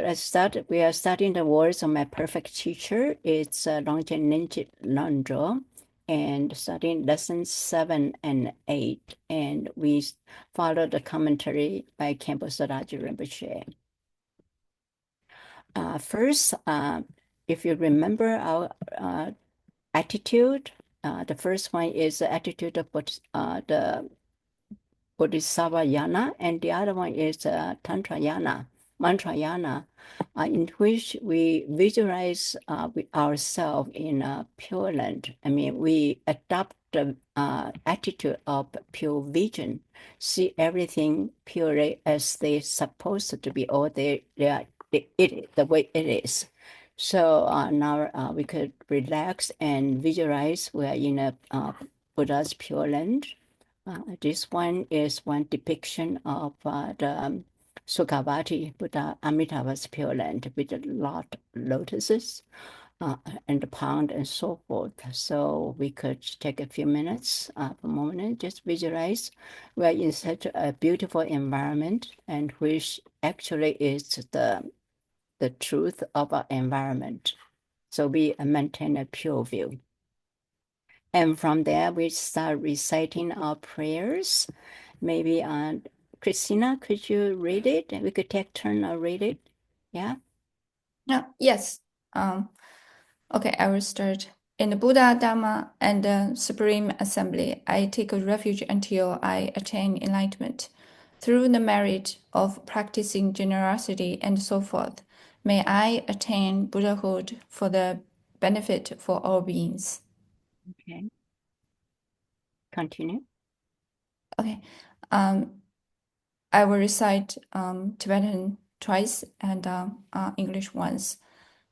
we are studying the words of my perfect teacher. It's Longchen Ngöndro, and studying lessons 7 and 8. And we follow the commentary by Khenpo Sodaji Rinpoche. First, if you remember our attitude, the first one is the attitude of the Bodhisattva yana, and the other one is Tantra yana, Mantra yana, in which we visualize ourselves in a pure land. I mean, we adopt the attitude of pure vision, see everything purely as they're supposed to be, or the way it is. So now we could relax and visualize we are in a Buddha's pure land. This one is one depiction of the Sukhavati Buddha Amitabha's Pure Land with a lot of lotuses and the pond and so forth. So we could take a few minutes, a moment, just visualize we're in such a beautiful environment, and which actually is the truth of our environment. So we maintain a pure view. And from there, we start reciting our prayers. Maybe Christina, could you read it? We could take turn or read it. Yeah? Yes. Okay, I will start. In the Buddha, Dharma, and the Supreme Assembly, I take refuge until I attain enlightenment. Through the merit of practicing generosity and so forth, may I attain Buddhahood for the benefit for all beings. Okay. Continue. Okay. I will recite Tibetan twice and English once.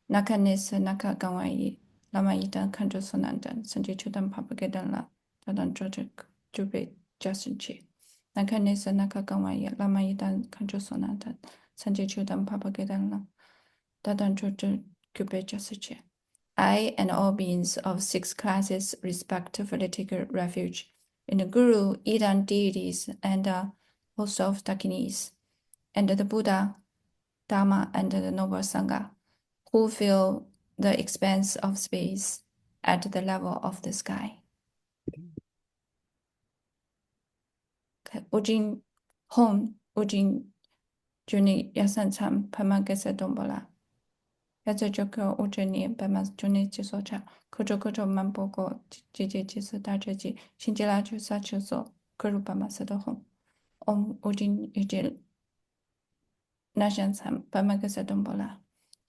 Naka nesa naka gawai lama idan kanjo sonandan sanji chudan papagedan la dadan jojek jube jasinchi. Naka nesa naka gawai lama idan kanjo sonandan sanji chudan papagedan la dadan jojek jube jasinchi. I and all beings of 6 classes respectively take refuge in the Guru, Idan deities, and host of Dakinis, and the Buddha, Dharma, and the Noble Sangha, who fill the expanse of space at the level of the sky. Ujin home, Ujin Juni Yasansam Pamagasa Dombola. Yaza Joko Ujani Bamas Juni Jisocha, Kojo Mambogo, Jiji Jisu Daji, Shinjila Jusachuso, Kurubama Sadohom. Ujin Ujil Nashansam Pamagasa Dombola.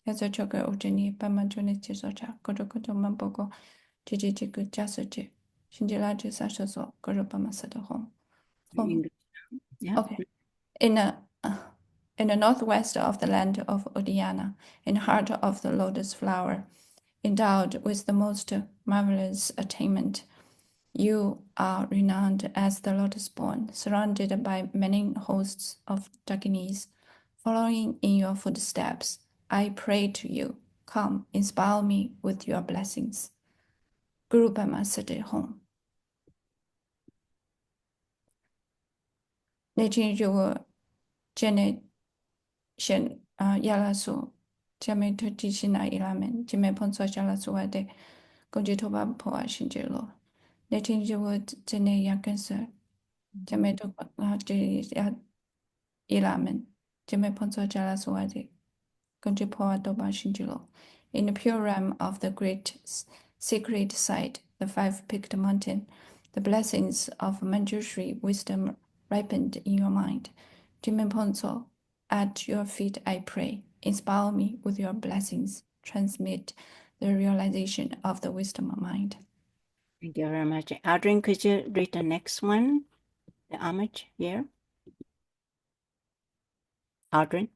Yaza Joko Ujani Bamajuni Jisocha, Kojo Mambogo, Jiji Jiku Jasuji, Shinjila Jusachuso, Kurubama Sadohom. Yeah. Okay. In the northwest of the land of Uddiyana, in the heart of the lotus flower, endowed with the most marvelous attainment, you are renowned as the lotus-born, surrounded by many hosts of Dakinis. Following in your footsteps, I pray to you, come, inspire me with your blessings. Guru Bama Sade Home. Shen Yalasu, Jame to Tishina Ilamen, Jime Ponso Jalasuade, Gojitoba Poa Shinjilo. Letting you would Jene Yakanser, Jame to Ilamen, Jime Ponso Jalasuade, Gojipoa Doba Shinjilo. In the pure realm of the great sacred site, the 5-peaked mountain, the blessings of Manjushri wisdom ripened in your mind. Jime Ponso, at your feet I pray, inspire me with your blessings, transmit the realization of the wisdom of mind. Thank you very much. Adrian, could you read the next one? The homage here. Adrian?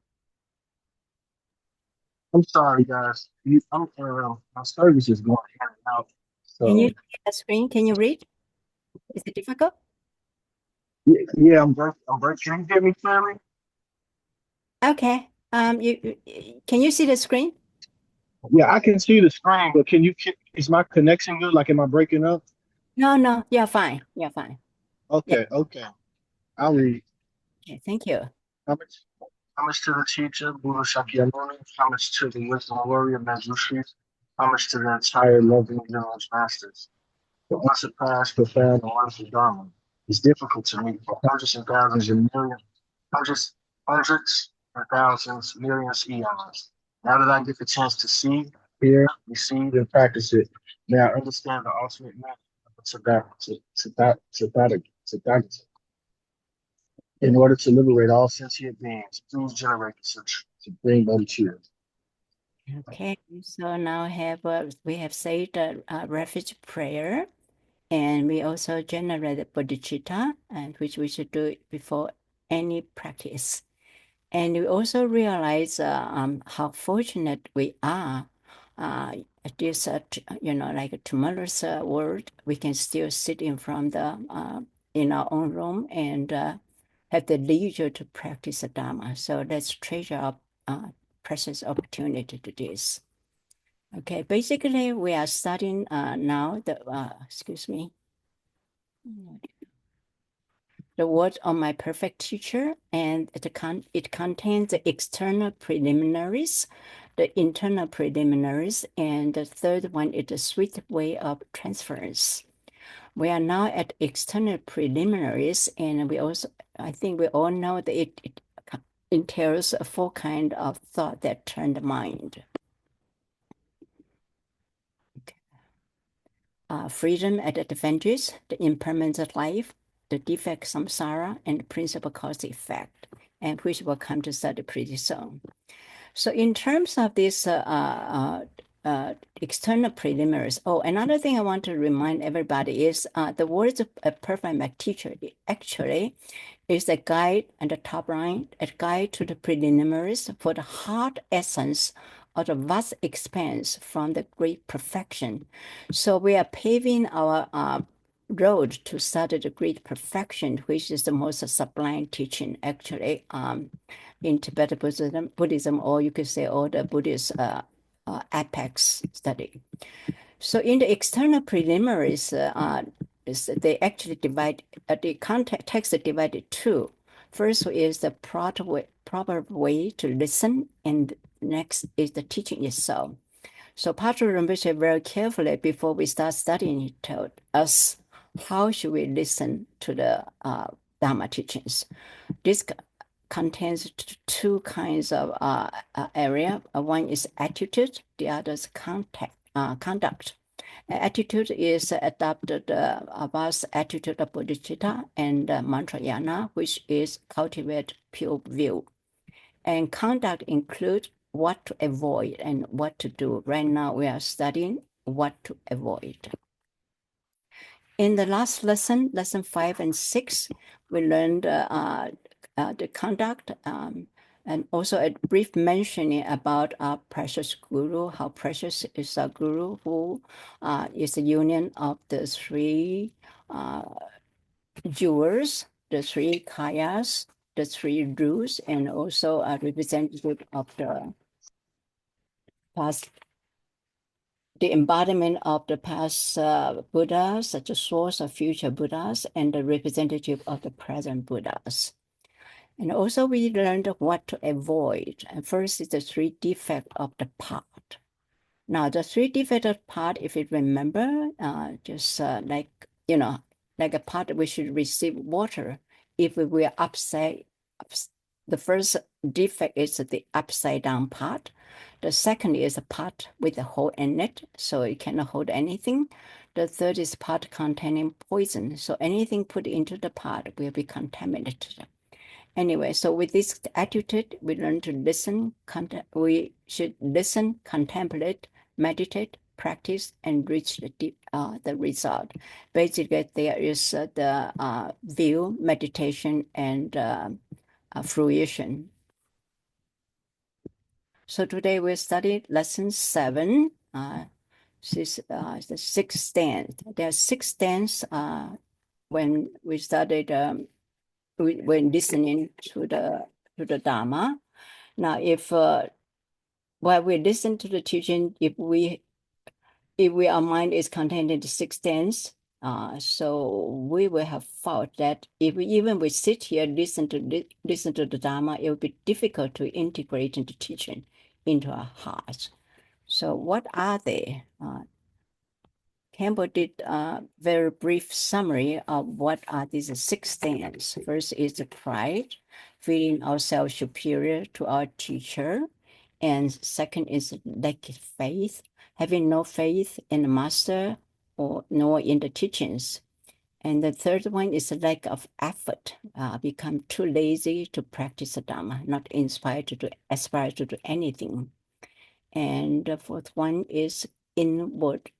I'm sorry, guys. My service is going in and out. Can you So see the screen? Can you read? Is it difficult? yeah, I'm breaking. Can you hear me clearly? Okay. Can you see the screen? Yeah, I can see the screen, but is my connection good? Like, am I breaking up? No, you're fine. You're fine. Okay. I'll read. Okay, thank you. How Homage to the teacher, Buddha Shakyamuni. Homage to the wisdom warrior, Manjushri. Homage to the entire loving village masters. The unsurpassed, profound, and wonderful Dharma is difficult to meet for hundreds and thousands and millions, hundreds and thousands, millions eons. Now that I get the chance to see, hear, receive, and practice it, may I understand the ultimate meaning of Tathagata. In order to liberate all sentient beings, please generate the supreme bodhicitta. Okay, so now we have said the refuge prayer, and we also generate bodhicitta, and which we should do before any practice. And we also realize how fortunate we are. At this, like a tumultuous world, we can still sit in front in our own room and have the leisure to practice the Dharma. So let's treasure up precious opportunity to this. Okay, basically we are studying now the words of my perfect teacher, and it contains the external preliminaries, the internal preliminaries, and the third one is the sweet way of transference. We are now at external preliminaries, and I think we all know that it entails a four kind of thought that turn the mind. Freedom at advantage, the impermanence of life, the defect samsara, and the principle cause effect, and which we'll come to study pretty soon. So in terms of this external preliminaries, another thing I want to remind everybody is the words of a perfect teacher actually is a guide, and the top line, a guide to the preliminaries for the heart essence of the vast expanse from the great perfection. So we are paving our road to study the great perfection, which is the most sublime teaching actually in Tibetan Buddhism, or you could say all the Buddhist apex study. So in the external preliminaries, they actually divide the context is divided two. First is the proper way to listen, and next is the teaching itself. So Patrul Rinpoche very carefully before we start studying, he told us how should we listen to the Dharma teachings. This contains two kinds of area. One is attitude, the other is conduct. Attitude is adopted about attitude of bodhicitta and mantrayana, which is cultivate pure view. And conduct includes what to avoid and what to do. Right now we are studying what to avoid. In the last lesson, lesson 5 and 6, we learned the conduct and also a brief mentioning about our precious guru, how precious is our guru, who is the union of the three jewels, the three kayas, the three rules, and also a representative of the past, the embodiment of the past Buddhas, such a source of future Buddhas, and the representative of the present Buddhas. And also we learned what to avoid. And first is the three defects of the path. Now the three defects of path, if you remember, like a pot we should receive water. If we are upside, the first defect is the upside down pot. The second is a pot with a hole in it, so it cannot hold anything. The third is pot containing poison, so anything put into the pot will be contaminated. Anyway, so with this attitude, we learn to listen. We should listen, contemplate, meditate, practice, and reach the result. Basically, there is the view, meditation, and fruition. So today we studied lesson 7. This is the 6th stance. There are 6 stances when we studied. When listening to the Dharma. Now, if while we listen to the teaching, if our mind is contained in the 6 stances, So we will have felt that if we sit here listen to the Dharma, it will be difficult to integrate the teaching into our hearts. So what are they? Campbell did a very brief summary of what are these 6 things. First is the pride, feeling ourselves superior to our teacher. And second is lack of faith, having no faith in the master or nor in the teachings. And the third one is a lack of effort, become too lazy to practice the Dharma, not inspired to aspire to do anything. And the fourth one is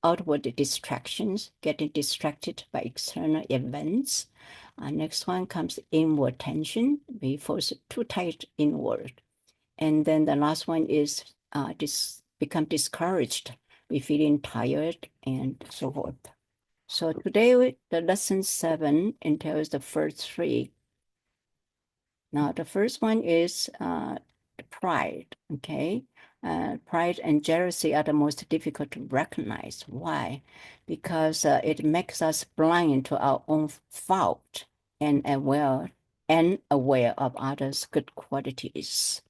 outward distractions, getting distracted by external events. Next one comes inward tension, we focus too tight inward. And then the last one is become discouraged, we feeling tired and so forth. So today, the lesson 7 entails the first 3. Now, the first one is pride, okay? Pride and jealousy are the most difficult to recognize. Why? Because it makes us blind to our own fault and aware of others' good qualities.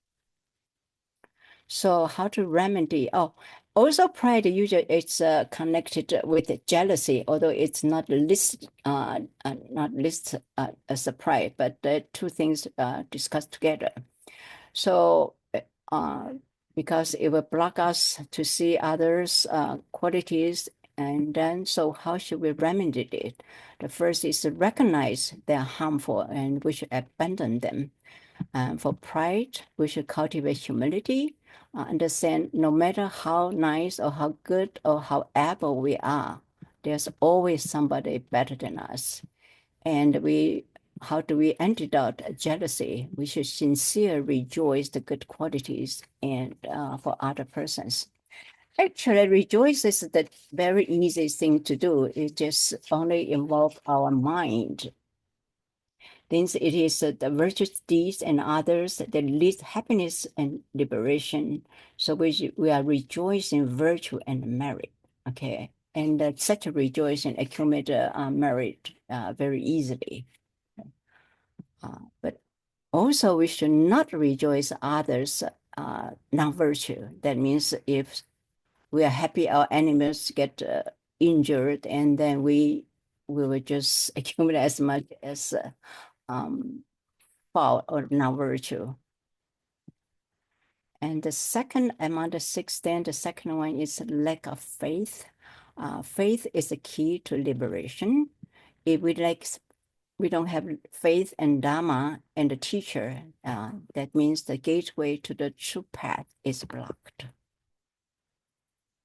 So how to remedy? Also pride usually it's connected with jealousy, although it's not listed as a pride, but the 2 things discussed together. So because it will block us to see others' qualities, and then so how should we remedy it? The first is to recognize they're harmful and we should abandon them. For pride, we should cultivate humility, understand no matter how nice or how good or how able we are, there's always somebody better than us. And how do we antidote jealousy? We should sincerely rejoice the good qualities and for other persons. Actually, rejoice is the very easy thing to do. It just only involves our mind. Since it is the virtuous deeds and others that lead happiness and liberation. So we are rejoicing virtue and merit, okay? And such a rejoicing accumulate merit very easily. But also we should not rejoice others non-virtue. That means if we are happy our animals get injured, and then we will just accumulate as much as fault or non-virtue. And the second among the 6 then the second one is lack of faith. Faith is the key to liberation. If we don't have faith in Dharma and the teacher, that means the gateway to the true path is blocked.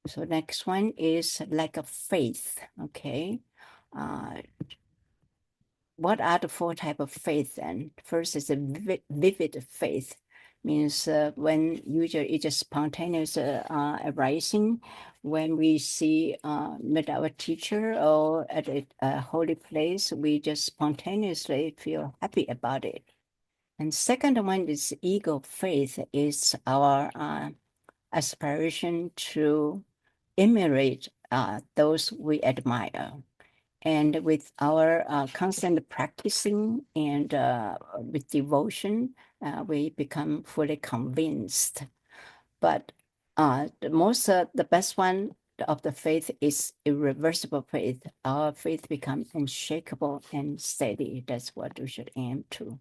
So next one is lack of faith, okay? What are the 4 types of faith then? First is a vivid faith, means when usually it's a spontaneous arising, when we see met our teacher or at a holy place, we just spontaneously feel happy about it. And second one is ego faith, is our aspiration to emulate those we admire. And with our constant practicing and with devotion, we become fully convinced. But the best one of the faith is irreversible faith. Our faith becomes unshakable and steady. That's what we should aim to.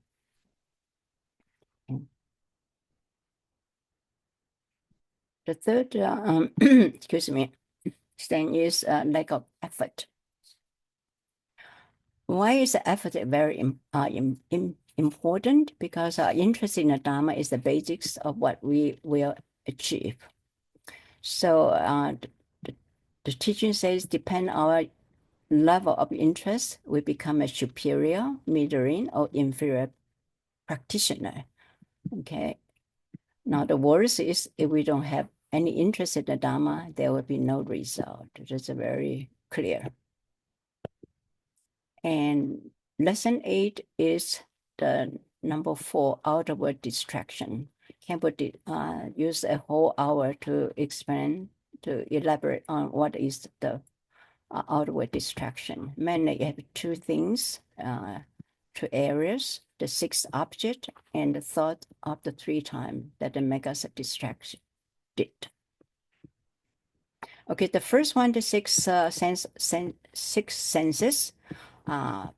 The third, excuse me, thing is lack of effort. Why is the effort very important? Because our interest in the Dharma is the basics of what we will achieve. So the teaching says, depend on our level of interest, we become a superior, middling, or inferior practitioner. Okay. Now the worst is if we don't have any interest in the Dharma, there will be no result. That's very clear. And lesson 8 is the number 4, outward distraction. Campbell use a whole hour to elaborate on what is the outward distraction. Mainly, you have two things, two areas: the sixth object and the thought of the three times that make us distracted. Okay, the first one, the six senses.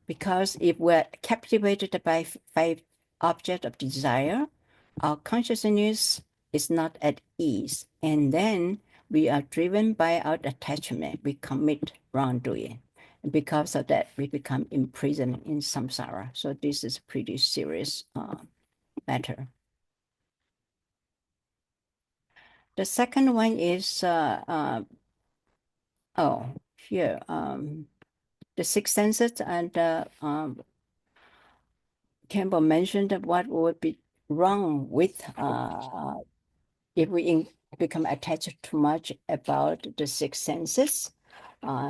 Because if we're captivated by five objects of desire, our consciousness is not at ease, and then we are driven by our attachment. We commit wrongdoing. And because of that, we become imprisoned in samsara. So this is a pretty serious matter. The second one is, here, the six senses, and Campbell mentioned what would be wrong with if we become attached too much about the six senses.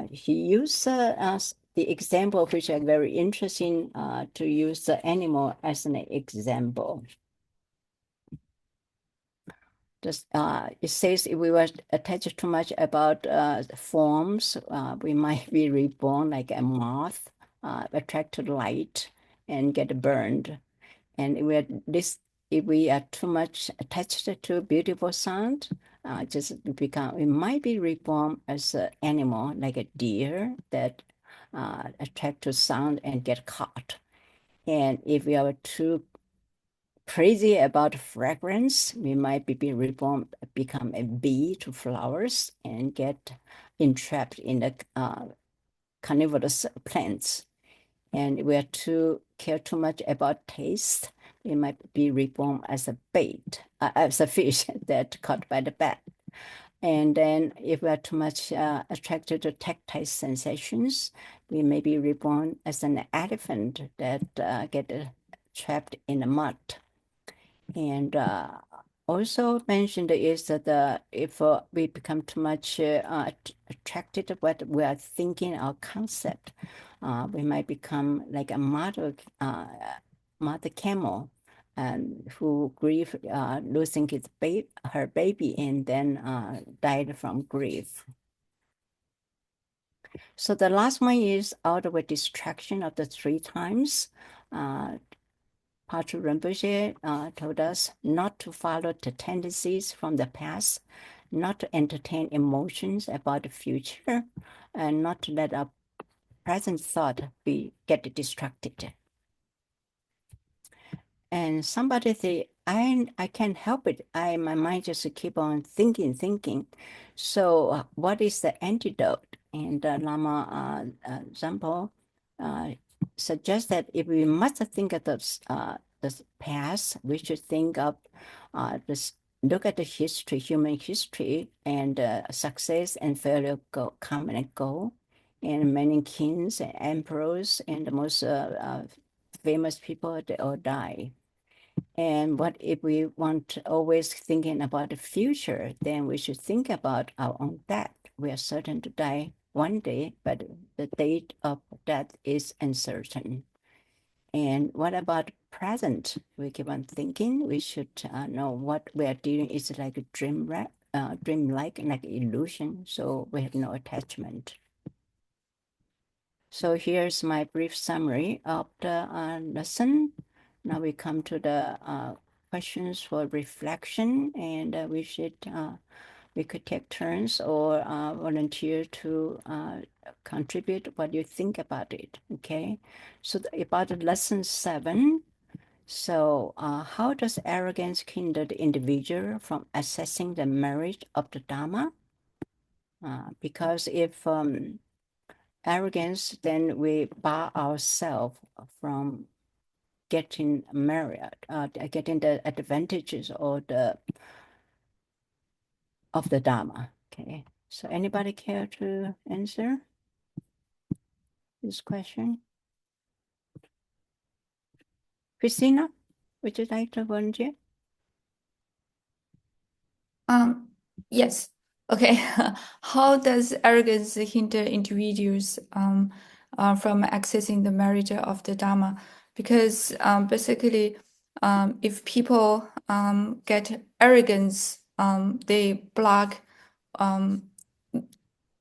He used the example, which are very interesting, to use the animal as an example. It says if we were attached too much about forms, we might be reborn like a moth, attract to light and get burned. And if we are too much attached to beautiful sound, we might be reborn as an animal, like a deer that attract to sound and get caught. And if we are too crazy about fragrance, we might be reborn, become a bee to flowers and get entrapped in the carnivorous plants. And we care too much about taste, we might be reborn as a bait, as a fish that caught by the bat. And then if we are too much attracted to tactile sensations, we may be reborn as an elephant that get trapped in the mud. And also mentioned is that if we become too much attracted to what we are thinking, our concept, we might become like a mother camel, and who grieve losing her baby and then died from grief. So the last one is outward distraction of the three times. Patrul Rinpoche told us not to follow the tendencies from the past, not to entertain emotions about the future, and not to let our present thought get distracted. And somebody say, I can't help it. My mind just keep on thinking. So what is the antidote? And Lama Zampo suggests that if we must think of the past, we should think of look at the history, human history, and success and failure come and go, and many kings and emperors and the most famous people, they all die. And what if we want always thinking about the future, then we should think about our own death. We are certain to die one day, but the date of death is uncertain. And what about present? We keep on thinking. We should know what we are doing is like a dream-like, like illusion. So we have no attachment. So here's my brief summary of the lesson. Now we come to the questions for reflection, and we could take turns or volunteer to contribute what you think about it. Okay, so about lesson 7. So how does arrogance hinder the individual from assessing the merit of the Dharma? Because if arrogance, then we bar ourselves from getting merit, getting the advantages of the Dharma. Okay, so anybody care to answer this question? Christina, would you like to volunteer? Yes. Okay. How does arrogance hinder individuals from accessing the merit of the Dharma? Because basically, if people get arrogance, they block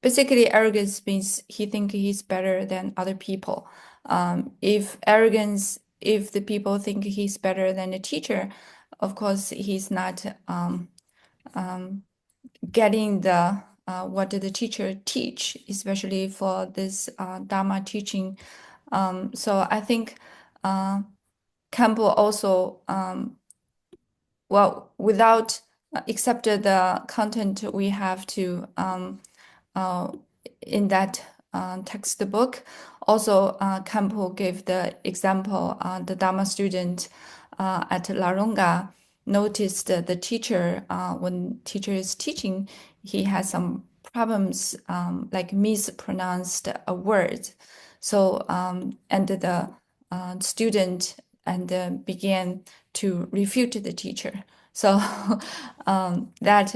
basically arrogance means he think he's better than other people. If the people think he's better than the teacher, of course he's not getting the what did the teacher teach, especially for this Dharma teaching. So I think Campbell also without except the content we have to in that textbook. Also, Campbell gave the example, the Dharma student at Laronga noticed the teacher, when teacher is teaching, he has some problems, like mispronounced a word. So, and the student began to refute the teacher. So that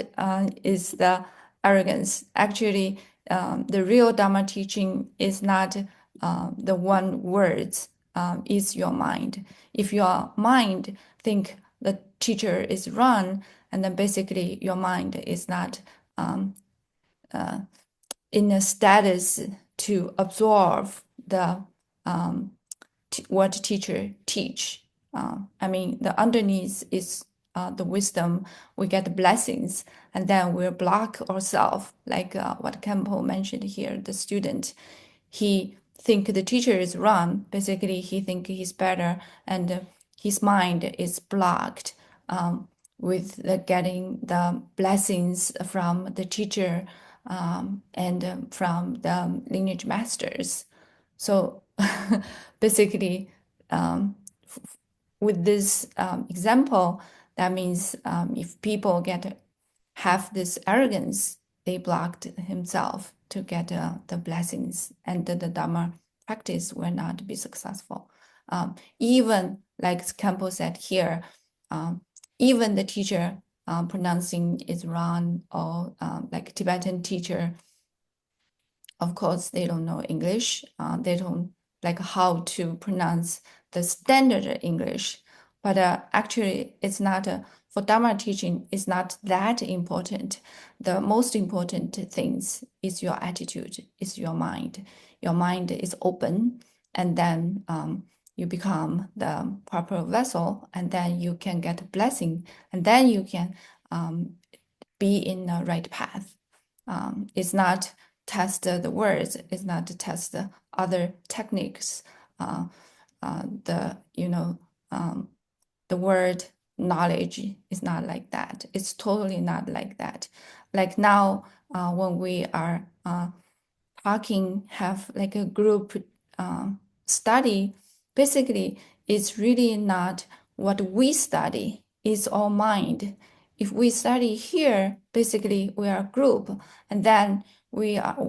is the arrogance. Actually, the real Dharma teaching is not the one words, is your mind. If your mind think the teacher is wrong, and then basically your mind is not in a status to absorb the what teacher teach. I mean, the underneath is the wisdom. We get the blessings, and then we'll block ourselves, like what Campbell mentioned here. The student, he think the teacher is wrong. Basically, he think he's better, and his mind is blocked with getting the blessings from the teacher and from the lineage masters. So basically, with this example, that means if people have this arrogance, they blocked himself to get the blessings, and the Dharma practice will not be successful. Even like Campbell said here, even the teacher pronouncing is wrong, or like Tibetan teacher, of course, they don't know English. They don't like how to pronounce the standard English. But actually, it's not for Dharma teaching. It's not that important. The most important things is your attitude, is your mind. Your mind is open, and then you become the proper vessel, and then you can get a blessing, and then you can be in the right path. It's not test the words, it's not to test the other techniques. The word knowledge is not like that. It's totally not like that. Like now, when we are talking, have like a group study, basically it's really not what we study, it's our mind. If we study here, basically we are a group, and then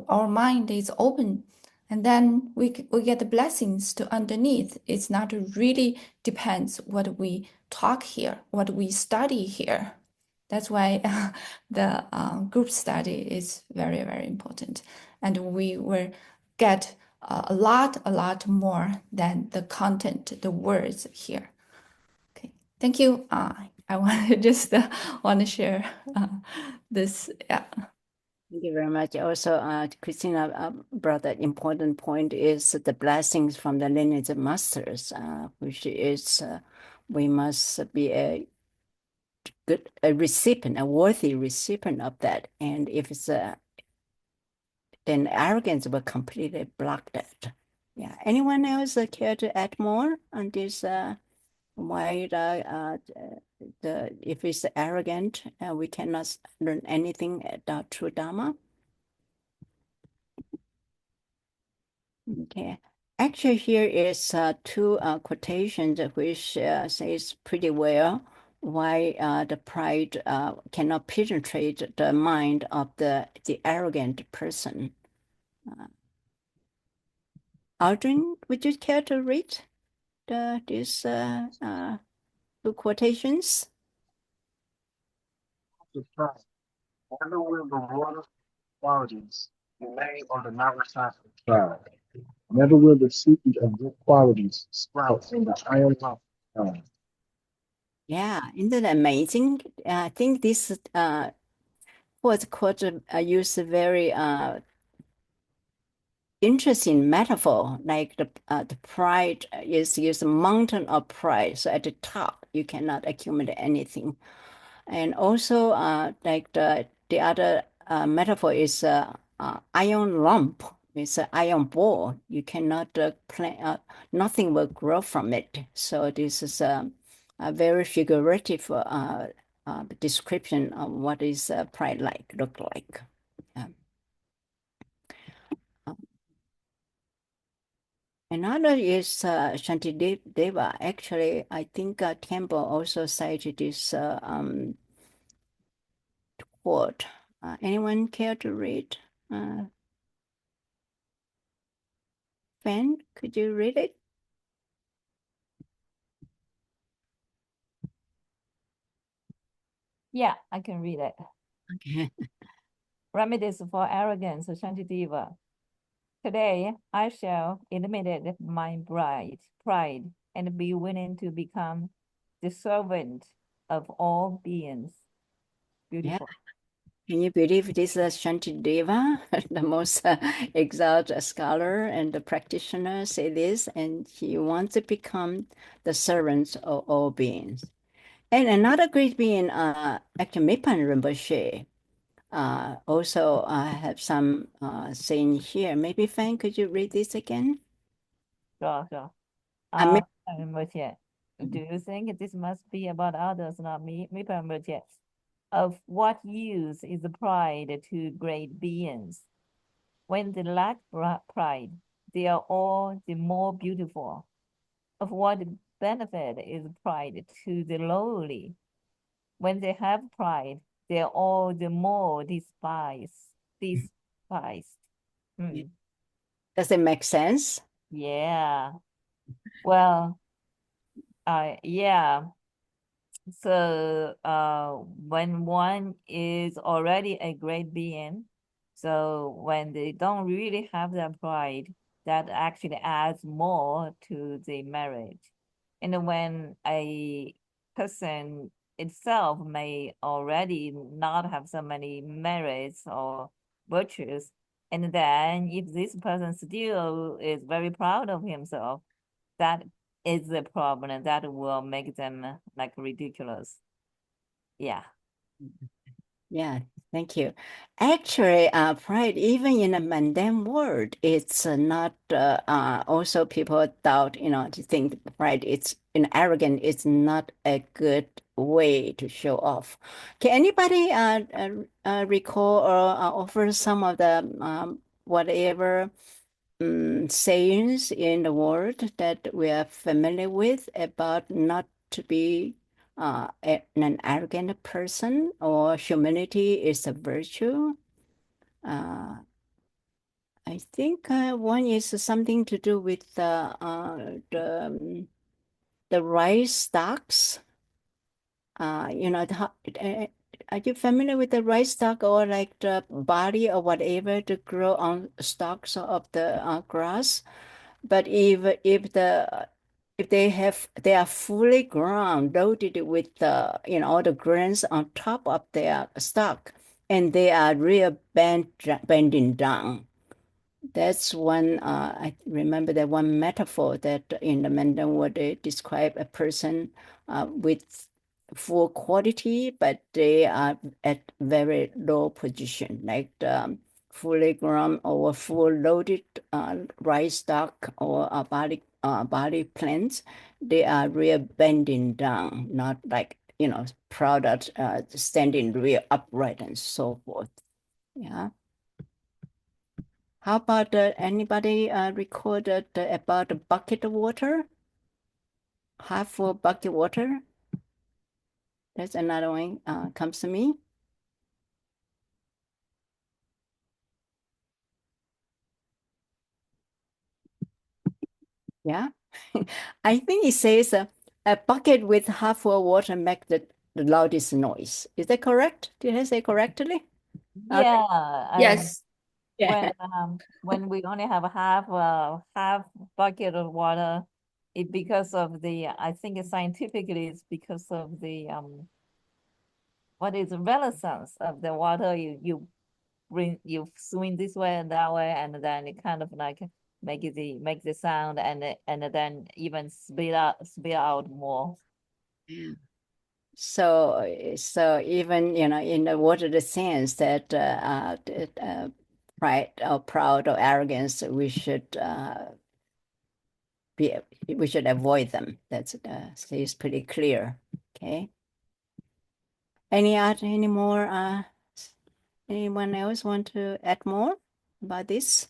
our mind is open, and then we get the blessings to underneath. It's not really depends what we talk here, what we study here. That's why the group study is very, very important. And we will get a lot more than the content, the words here. Okay, thank you. I want to share this. Yeah. Thank you very much. Also, Christina brought that important point is the blessings from the lineage masters, which is we must be a recipient, a worthy recipient of that. And if it's then arrogance will completely block that. Yeah. Anyone else care to add more on this? Why if it's arrogant, we cannot learn anything about true Dharma? Okay. Actually, here is two quotations which says pretty well why the pride cannot penetrate the mind of the arrogant person. Aldrin, would you care to read these two quotations? The pride. Never will the water qualities remain on the mountaintop of pride. Never will the seed of good qualities sprout in the iron mouth of pride. Yeah, isn't that amazing? I think this was quote used very interesting metaphor, like the pride is a mountain of pride. So at the top, you cannot accumulate anything. And also, like the other metaphor is iron lump. It's an iron ball. You cannot plant. Nothing will grow from it. So this is a very figurative description of what is pride look like. Another is Shantideva. Actually, I think Temple also cited this quote. Anyone care to read? Fan, could you read it? Yeah, I can read it. Okay. Remedies for arrogance, Shantideva. Today, I shall eliminate my pride and be willing to become the servant of all beings. Beautiful. Yeah. Can you believe this is Shantideva, the most exalted scholar and the practitioner, say this, and he wants to become the servant of all beings. And another great being, actually Mipan Rinpoche, also have some saying here. Maybe Fan, could you read this again? Sure. I Do you think this must be about others, not me? Of what use is pride to great beings? When they lack pride, they are all the more beautiful. Of what benefit is pride to the lowly? When they have pride, they are all the more despised. Does it make sense? Yeah. Well, yeah. So when one is already a great being, so when they don't really have that pride, that actually adds more to the marriage. And when a person itself may already not have so many merits or virtues, and then if this person still is very proud of himself, that is the problem, and that will make them like ridiculous. Yeah. Yeah, thank you. Actually, pride, even in a mundane world, it's not also people doubt, to think pride, it's arrogant, it's not a good way to show off. Can anybody recall or offer some of the whatever sayings in the world that we are familiar with about not to be an arrogant person, or humility is a virtue? I think one is something to do with the rice stalks. Are you familiar with the rice stalk, or like the body or whatever to grow on stalks of the grass? But if they are fully ground, loaded with all the grains on top of their stalk, and they are real bending down. That's one, I remember that one metaphor that in the Mandarin where they describe a person with full quality, but they are at very low position, like fully grown or full loaded rice stalk or body plants. They are real bending down, not like, proud of standing real upright and so forth. Yeah. How about anybody recorded about a bucket of water? Half full bucket water? That's another one comes to me. Yeah. I think it says a bucket with half full water make the loudest noise. Is that correct? Did I say correctly? Yeah. Yes. Yeah. When we only have half bucket of water, it because of the I think scientifically it's because of the what is the renaissance of the water you swing this way and that way, and then it kind of like make the sound, and then even spit out more. Yeah. So even in the what are the sense that pride or proud or arrogance, we should avoid them. That's it's pretty clear. Okay. Any more? Anyone else want to add more about this?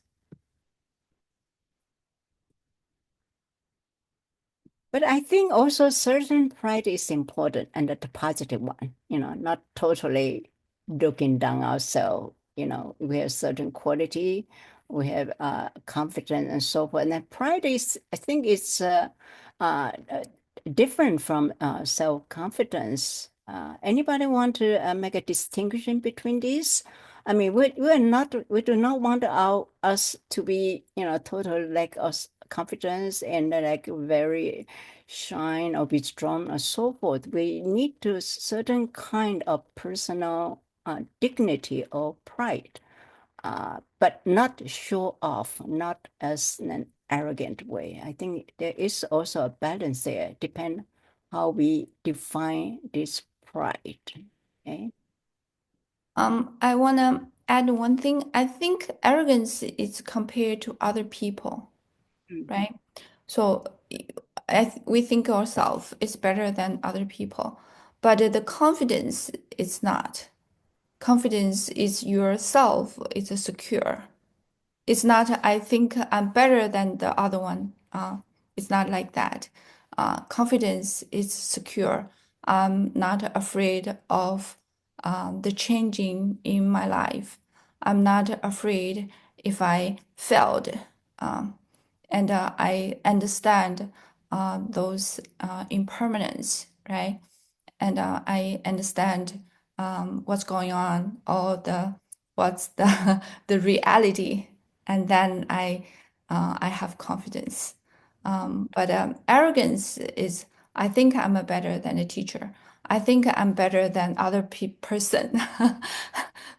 But I think also certain pride is important, and the positive one, not totally looking down ourselves. We have certain quality, we have confidence and so forth. And then pride is, I think it's uh, different from self-confidence. Anybody want to make a distinction between these? I mean, we do not want us to be, total lack of confidence and like very shine or be strong or so forth. We need to certain kind of personal dignity or pride, but not show off, not as an arrogant way. I think there is also a balance there, depend how we define this pride. Okay. I want to add one thing. I think arrogance is compared to other people, right? So we think ourselves is better than other people, but the confidence is not. Confidence is yourself. It's secure. It's not, I think I'm better than the other one. It's not like that. Confidence is secure. I'm not afraid of the changing in my life. I'm not afraid if I failed. And I understand those impermanence, right? And I understand what's going on, what's the reality, and then I have confidence. But arrogance is, I think I'm a better than a teacher. I think I'm better than other person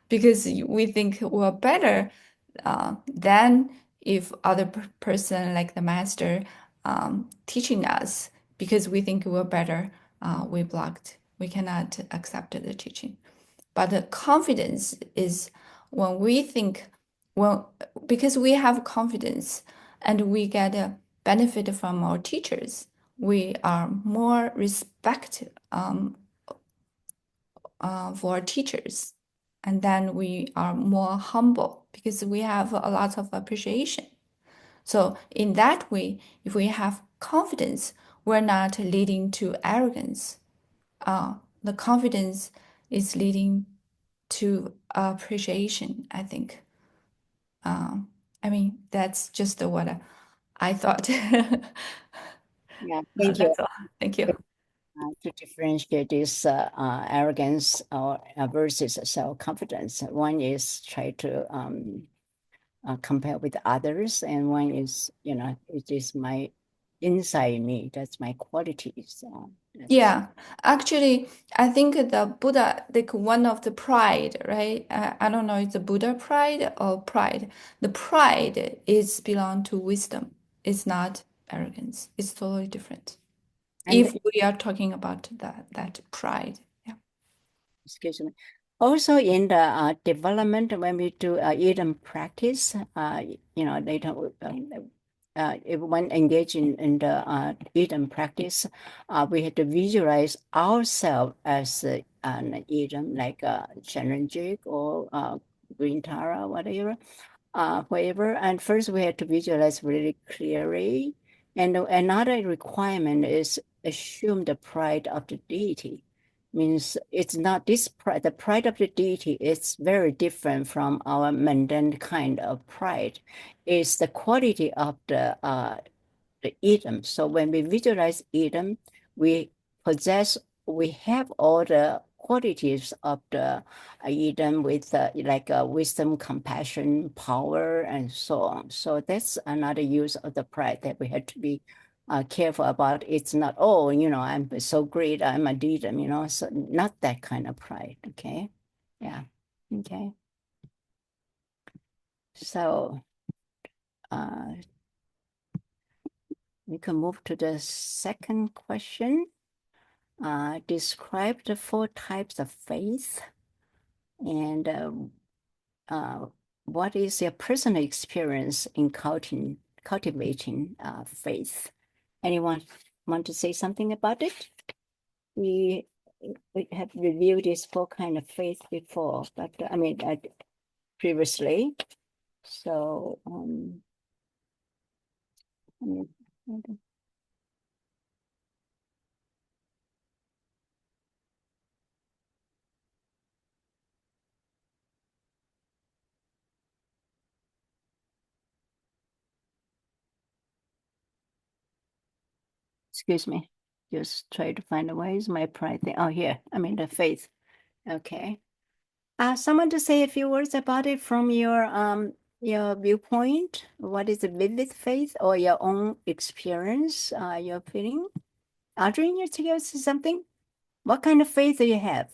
because we think we're better than if other person like the master teaching us because we think we're better, we blocked. We cannot accept the teaching. But the confidence is when we think, well, because we have confidence and we get a benefit from our teachers, we are more respect for teachers. And then we are more humble because we have a lot of appreciation. So in that way, if we have confidence, we're not leading to arrogance. The confidence is leading to appreciation, I think. I mean, that's just what I thought. Yeah, thank you. That's all. Thank you. To differentiate this arrogance or versus self-confidence. One is try to compare with others, and one is, it is my inside me. That's my qualities. Yeah, actually, I think the Buddha, like one of the pride, right? I don't know, it's the Buddha pride or pride. The pride is belong to wisdom. It's not arrogance. It's totally different. And If we are talking about that pride, yeah. excuse me. Also, in the development, when we do Eden practice, later, if one engage in the Eden practice, we have to visualize ourselves as an Eden, like Challenjik or Green Tara, whatever. Wherever. And first we have to visualize really clearly. And another requirement is assume the pride of the deity. Means it's not this pride. The pride of the deity is very different from our mundane kind of pride. It's the quality of the Eden. So when we visualize Eden, we have all the qualities of the Eden with like wisdom, compassion, power, and so on. So that's another use of the pride that we have to be careful about. It's not, oh, I'm so great, I'm a Eden, so not that kind of pride. Okay. Yeah. Okay. So we can move to the second question. Describe the 4 types of faith, and what is your personal experience in cultivating faith? Anyone want to say something about it? We have reviewed these 4 kind of faith before, but I mean previously. So excuse me, just try to find a way. Is my pride thing? Oh, here. I mean the faith. Okay. Someone to say a few words about it from your viewpoint. What is a vivid faith or your own experience? Your feeling. Adrian, you tell us something. What kind of faith do you have?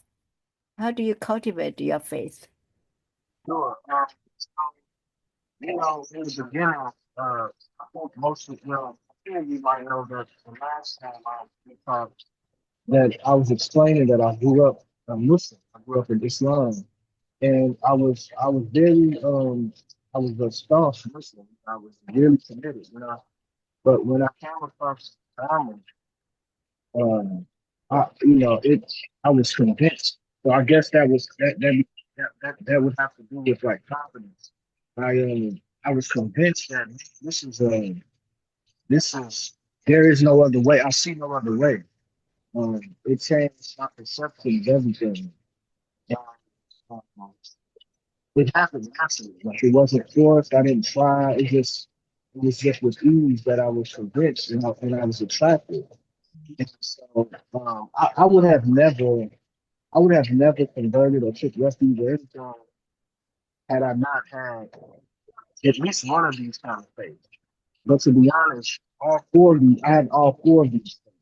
How do you cultivate your faith? Sure. You know, in the beginning, I think most of you might know that the last time we talked, that I was explaining that I grew up Muslim. I grew up in Islam, and I was very I was a staunch Muslim. I was really committed, you know. But when I came across Islam, I was convinced. So I guess that would have to do with like confidence. I was convinced that this is there is no other way. I see no other way. It changed my perception of everything. And, um, it happened naturally. Like it wasn't forced. I didn't try. It was just with ease that I was convinced and I was attracted. And so I would have never converted or took refuge or anything had I not had at least one of these kind of faith. But to be honest, I had all 4 of these things.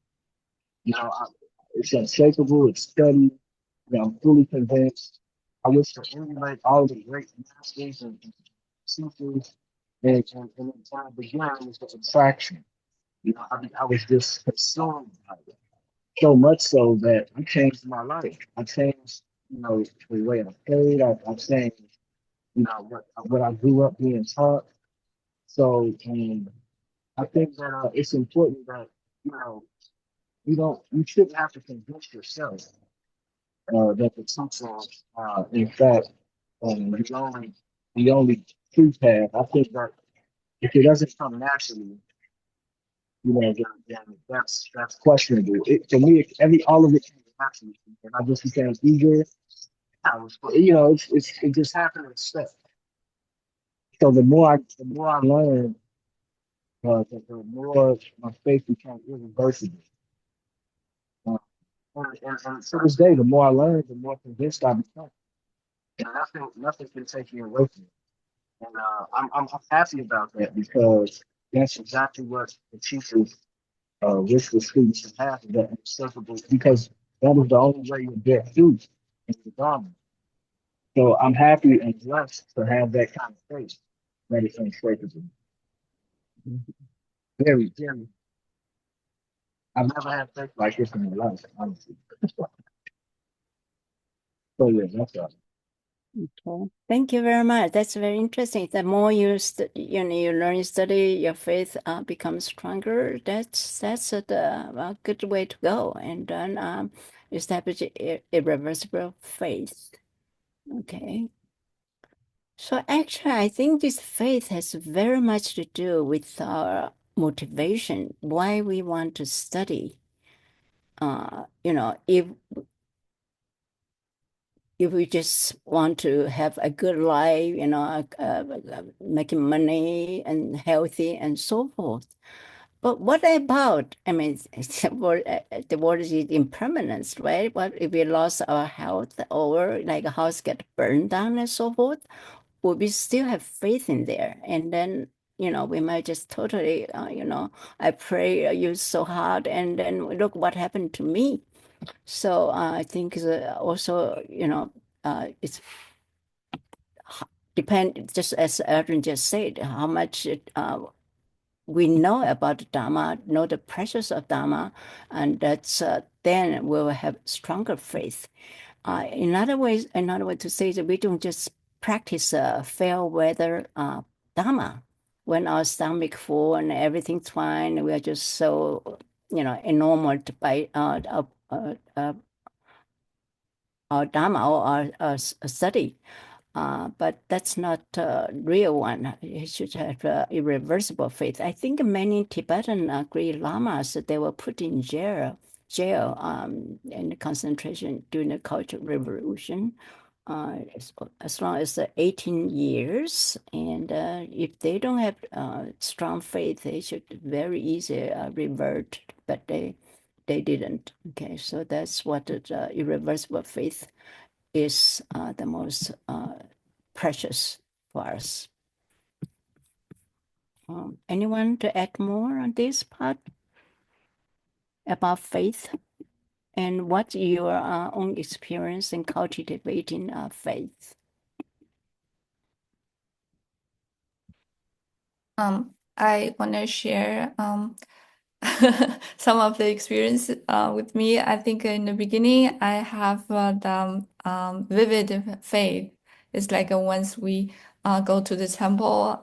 You know, it's unshakable, it's steady, I'm fully convinced. I wish to emulate all the great masters and teachers. And in the beginning, it was the attraction. I was just consumed by it. So much so that I changed my life. I changed, the way I played. I changed, what I grew up being taught. So I think that it's important that you know you shouldn't have to convince yourself that the teaching, in fact, the only true path. I think that if it doesn't come naturally, then that's questionable. For me, all of it came naturally, and I just became eager. It just happened in steps. So the more I learned, the more my faith became irreversible. Uh, and to this day, the more I learn, the more convinced I become. And nothing can take me away from it. And I'm happy about that because that's exactly what the teachers wish the students to have, that unstoppable, because that is the only way you get fruit in the garden. So I'm happy and blessed to have that kind of faith that is unshakable. Very, very. I've never had faith like this in my life, honestly. So yeah, that's all. Okay. Thank you very much. That's very interesting. The more you you learn, study, your faith becomes stronger. That's a good way to go, and then establish irreversible faith. Okay. So actually, I think this faith has very much to do with our motivation, why we want to study. If we just want to have a good life, making money and healthy and so forth. But what about, I mean, the word is impermanence, right? What if we lost our health or like a house get burned down and so forth? Would we still have faith in there? And then, we might just totally, I pray you so hard and then look what happened to me. So I think also, it's depend, just as Adrian just said, how much we know about Dharma, know the pressures of Dharma, and that's then we'll have stronger faith. Another way to say that we don't just practice fair weather Dharma. When our stomach full and everything's fine, we are just so enamored by our Dharma or our study. But that's not a real one. You should have irreversible faith. I think many Tibetan great lamas, they were put in jail in the concentration during the Cultural Revolution, as long as 18 years. And if they don't have strong faith, they should very easily revert, but they didn't. Okay, so that's what the irreversible faith is the most precious for us. Anyone to add more on this part about faith and what's your own experience in cultivating faith? I want to share some of the experience with me. I think in the beginning, I have the vivid faith. It's like once we go to the temple,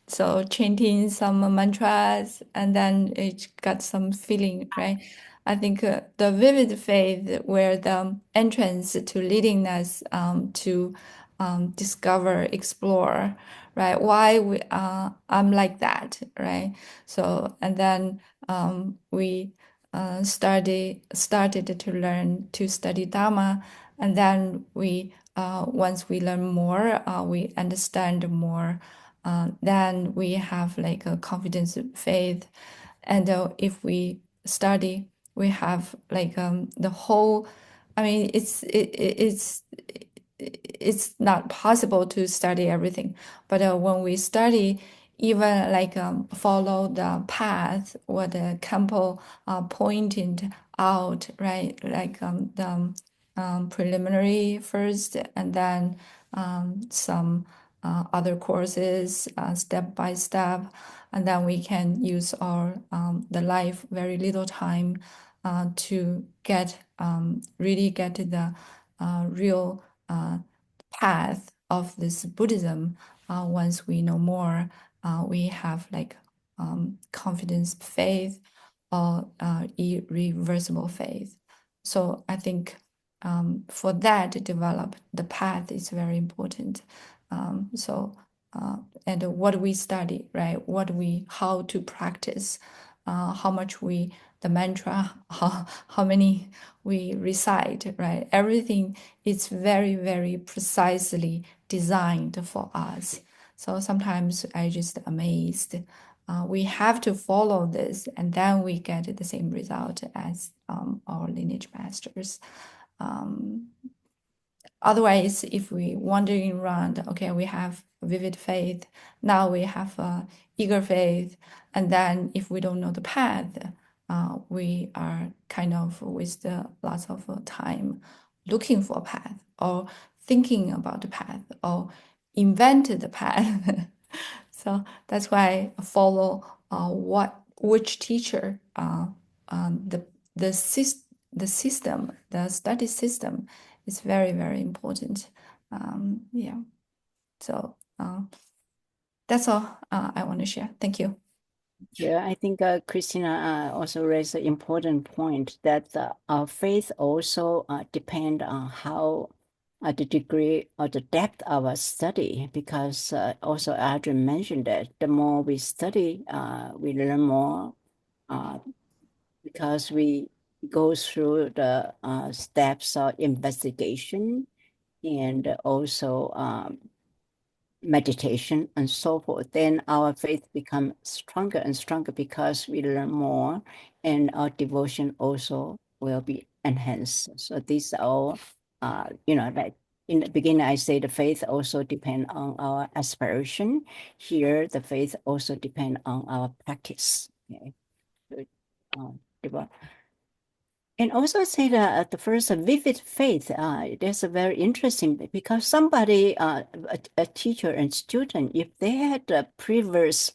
so chanting some mantras, and then it got some feeling, right? I think the vivid faith where the entrance to leading us to discover, explore, right? Why I'm like that, right? So, and then we started to learn to study Dharma, and then we once we learn more, we understand more. Then we have like a confidence, faith, and if we study, we have like the whole. I mean, it's not possible to study everything, but when we study, even like follow the path what the Campo pointed out, right? Like the preliminary first, and then some other courses step by step, and then we can use our the life very little time to get really get to the real path of this Buddhism. Once we know more, we have like confidence, faith, or irreversible faith. So I think for that to develop, the path is very important. And what we study, right? How to practice, how much the mantra, how many we recite, right? Everything is very, very precisely designed for us. So sometimes I just amazed. We have to follow this, and then we get the same result as our lineage masters. Otherwise, if we wandering around, okay, we have vivid faith, now we have eager faith, and then if we don't know the path, we are kind of with lots of time looking for a path or thinking about the path or invent the path. So that's why I follow which teacher the system, the study system is very, very important. Yeah. So that's all I want to share. Thank you. Yeah, I think Christina also raised an important point that our faith also depend on how the degree or the depth of our study, because also Adrian mentioned that the more we study, we learn more because we go through the steps of investigation and also meditation and so forth, then our faith becomes stronger and stronger because we learn more, and our devotion also will be enhanced. So these are all, like in the beginning, I say the faith also depend on our aspiration. Here, the faith also depend on our practice. Okay. So, And also say that the first vivid faith, that's a very interesting because somebody, a teacher and student, if they had previous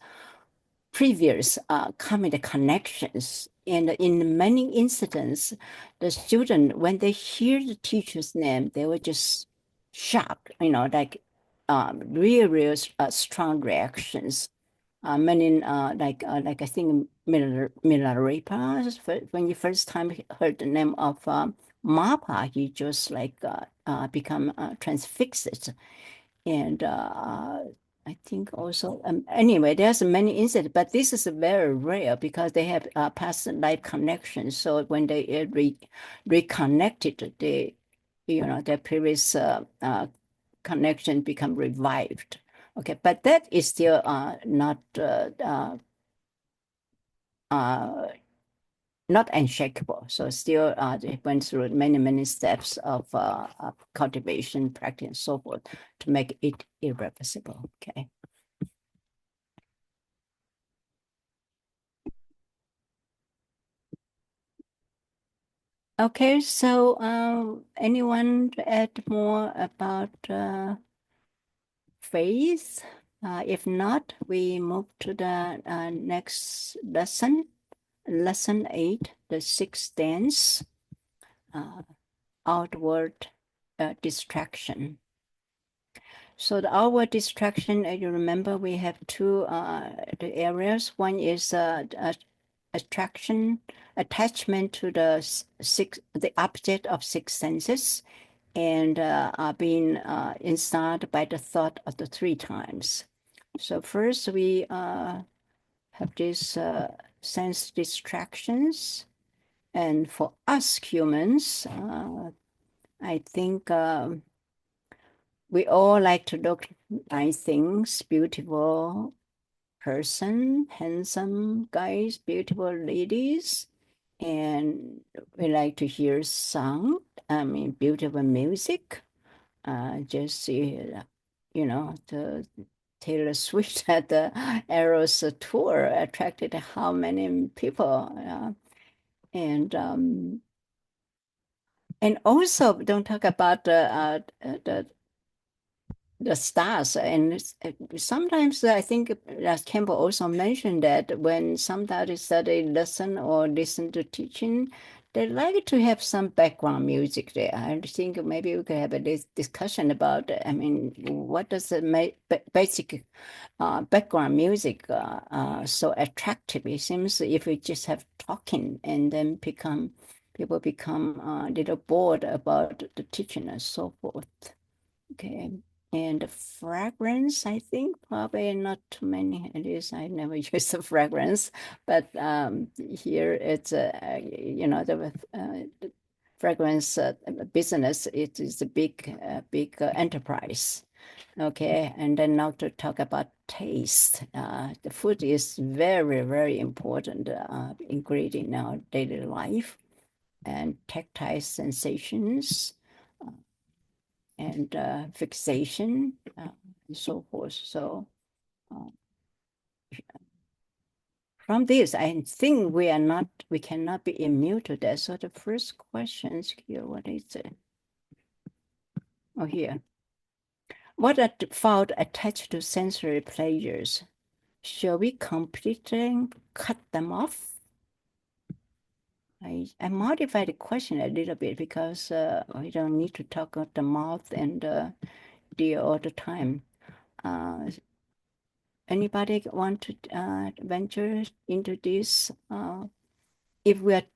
karmic connections, and in many incidents, the student, when they hear the teacher's name, they were just shocked, like real strong reactions. Many like I think Milarepa, when you first time heard the name of Mapa, he just like become transfixed. And I think also anyway, there's many incidents, but this is very rare because they have past life connections. So when they reconnected, they their previous connection become revived. Okay, but that is still not unshakable. So still they went through many steps of cultivation, practice, and so forth to make it irreversible. Okay. Okay, so anyone to add more about faith? If not, we move to the next lesson, lesson 8, the sixth dance, outward distraction. So the outward distraction, you remember, we have two the areas. One is attachment to the object of six senses, and are being inspired by the thought of the three times. So first we have these sense distractions, and for us humans, I think we all like to look nice things, beautiful person, handsome guys, beautiful ladies, and we like to hear song. I mean, beautiful music. Just see, the Taylor Swift at the Eras tour attracted how many people, and also don't talk about the stars. And sometimes I think, as Campbell also mentioned, that when somebody study lesson or listen to teaching, they like to have some background music there. I think maybe we could have a discussion about, I mean, what does the basic background music so attractive? It seems if we just have talking and then people become a little bored about the teaching and so forth. Okay. And the fragrance, I think probably not too many. At least I never use the fragrance, but here it's the fragrance business. It is a big enterprise. Okay, and then now to talk about taste. The food is very important ingredient in our daily life, and tactile sensations and fixation and so forth. So from this, I think we cannot be immune to that. So the first question here, what is it? Oh, here. What are the fault attached to sensory pleasures? Shall we completely cut them off? I modified the question a little bit because we don't need to talk about the mouth and the ear all the time. Anybody want to venture into this? If we are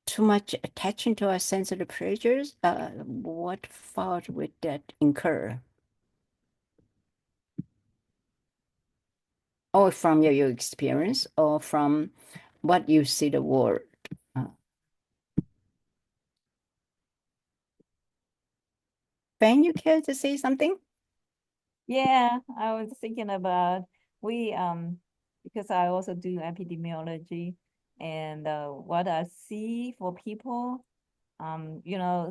too much attaching to our sensory pleasures, what fault would that incur? Or from your experience, or from what you see the world? Ben, you care to say something? Yeah, I was thinking about we because I also do epidemiology, and what I see for people,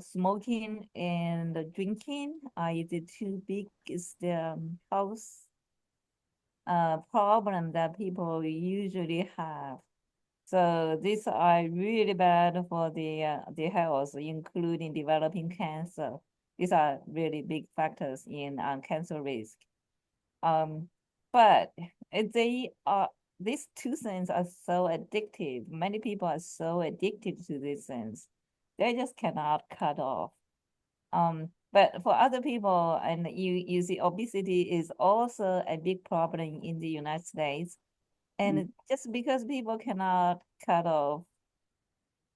smoking and drinking is the two biggest health problem that people usually have. So these are really bad for the health, including developing cancer. These are really big factors in cancer risk. But they are these two things are so addictive. Many people are so addicted to these things, they just cannot cut off. But for other people, and you see, obesity is also a big problem in the United States. And just because people cannot cut off,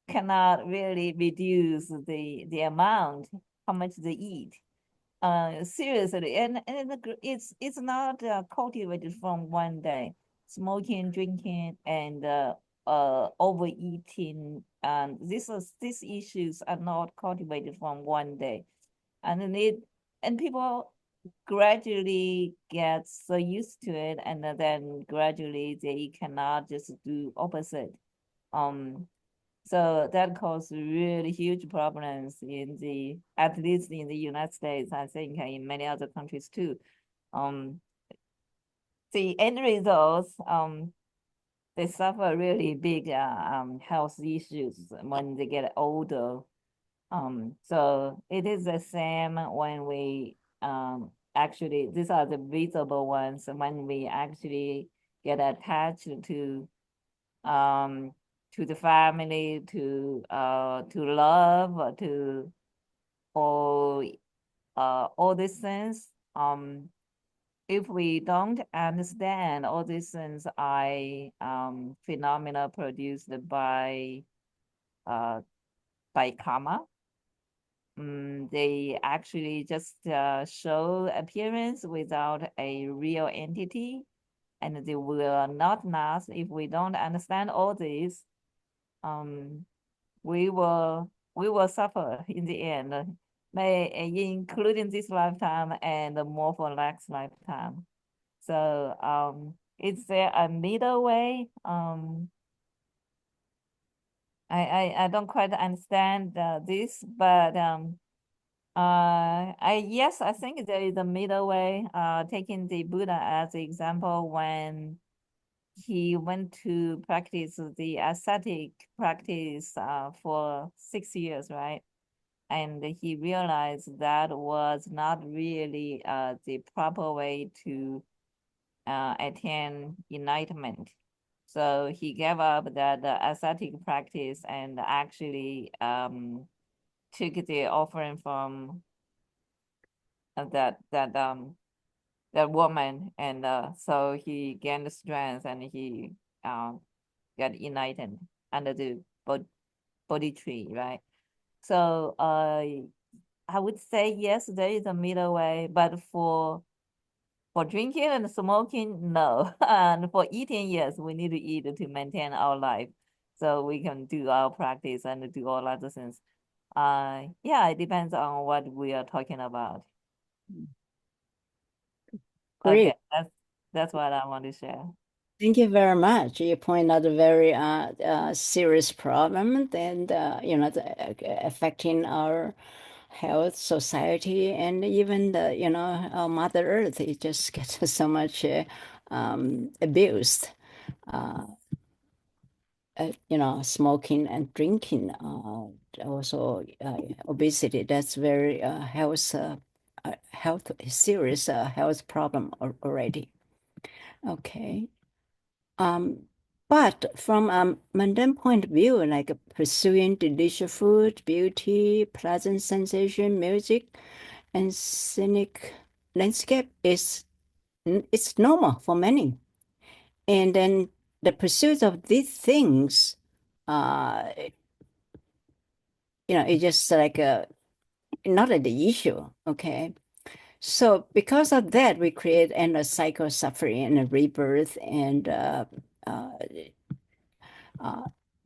cannot really reduce the amount, how much they eat. Seriously, and it's not cultivated from one day. Smoking, drinking, and overeating, and these issues are not cultivated from one day, and people gradually get so used to it, and then gradually they cannot just do opposite. So that caused really huge problems at least in the United States, I think in many other countries too. The end results, they suffer really big health issues when they get older. So it is the same when we actually, these are the visible ones, when we actually get attached to the family, to love, all these things. If we don't understand all these things are phenomena produced by karma, they actually just show appearance without a real entity, and they will not last. If we don't understand all this, we will suffer in the end, including this lifetime and more for next lifetime. So is there a middle way? I don't quite understand this, but yes, I think there is a middle way. Taking the Buddha as an example, when he went to practice the ascetic practice for 6 years, right? And he realized that was not really the proper way to attain enlightenment. So he gave up that ascetic practice and actually took the offering from that woman, and so he gained strength and he got enlightened under the Bodhi tree, right? So I would say yes, there is a middle way, but for drinking and smoking, no. And for eating, yes, we need to eat to maintain our life, so we can do our practice and do all other things. Yeah, it depends on what we are talking about. Great. Okay, that's what I want to share. Thank you very much. You point out a very serious problem, and affecting our health, society, and even our Mother Earth. It just gets so much abused. Smoking and drinking, also obesity. That's very serious health problem already. Okay. But from a mundane point of view, like pursuing delicious food, beauty, pleasant sensation, music, and scenic landscape it's normal for many. And then the pursuit of these things, it's just like not the issue. Okay. So because of that, we create endless cycle of suffering and a rebirth, and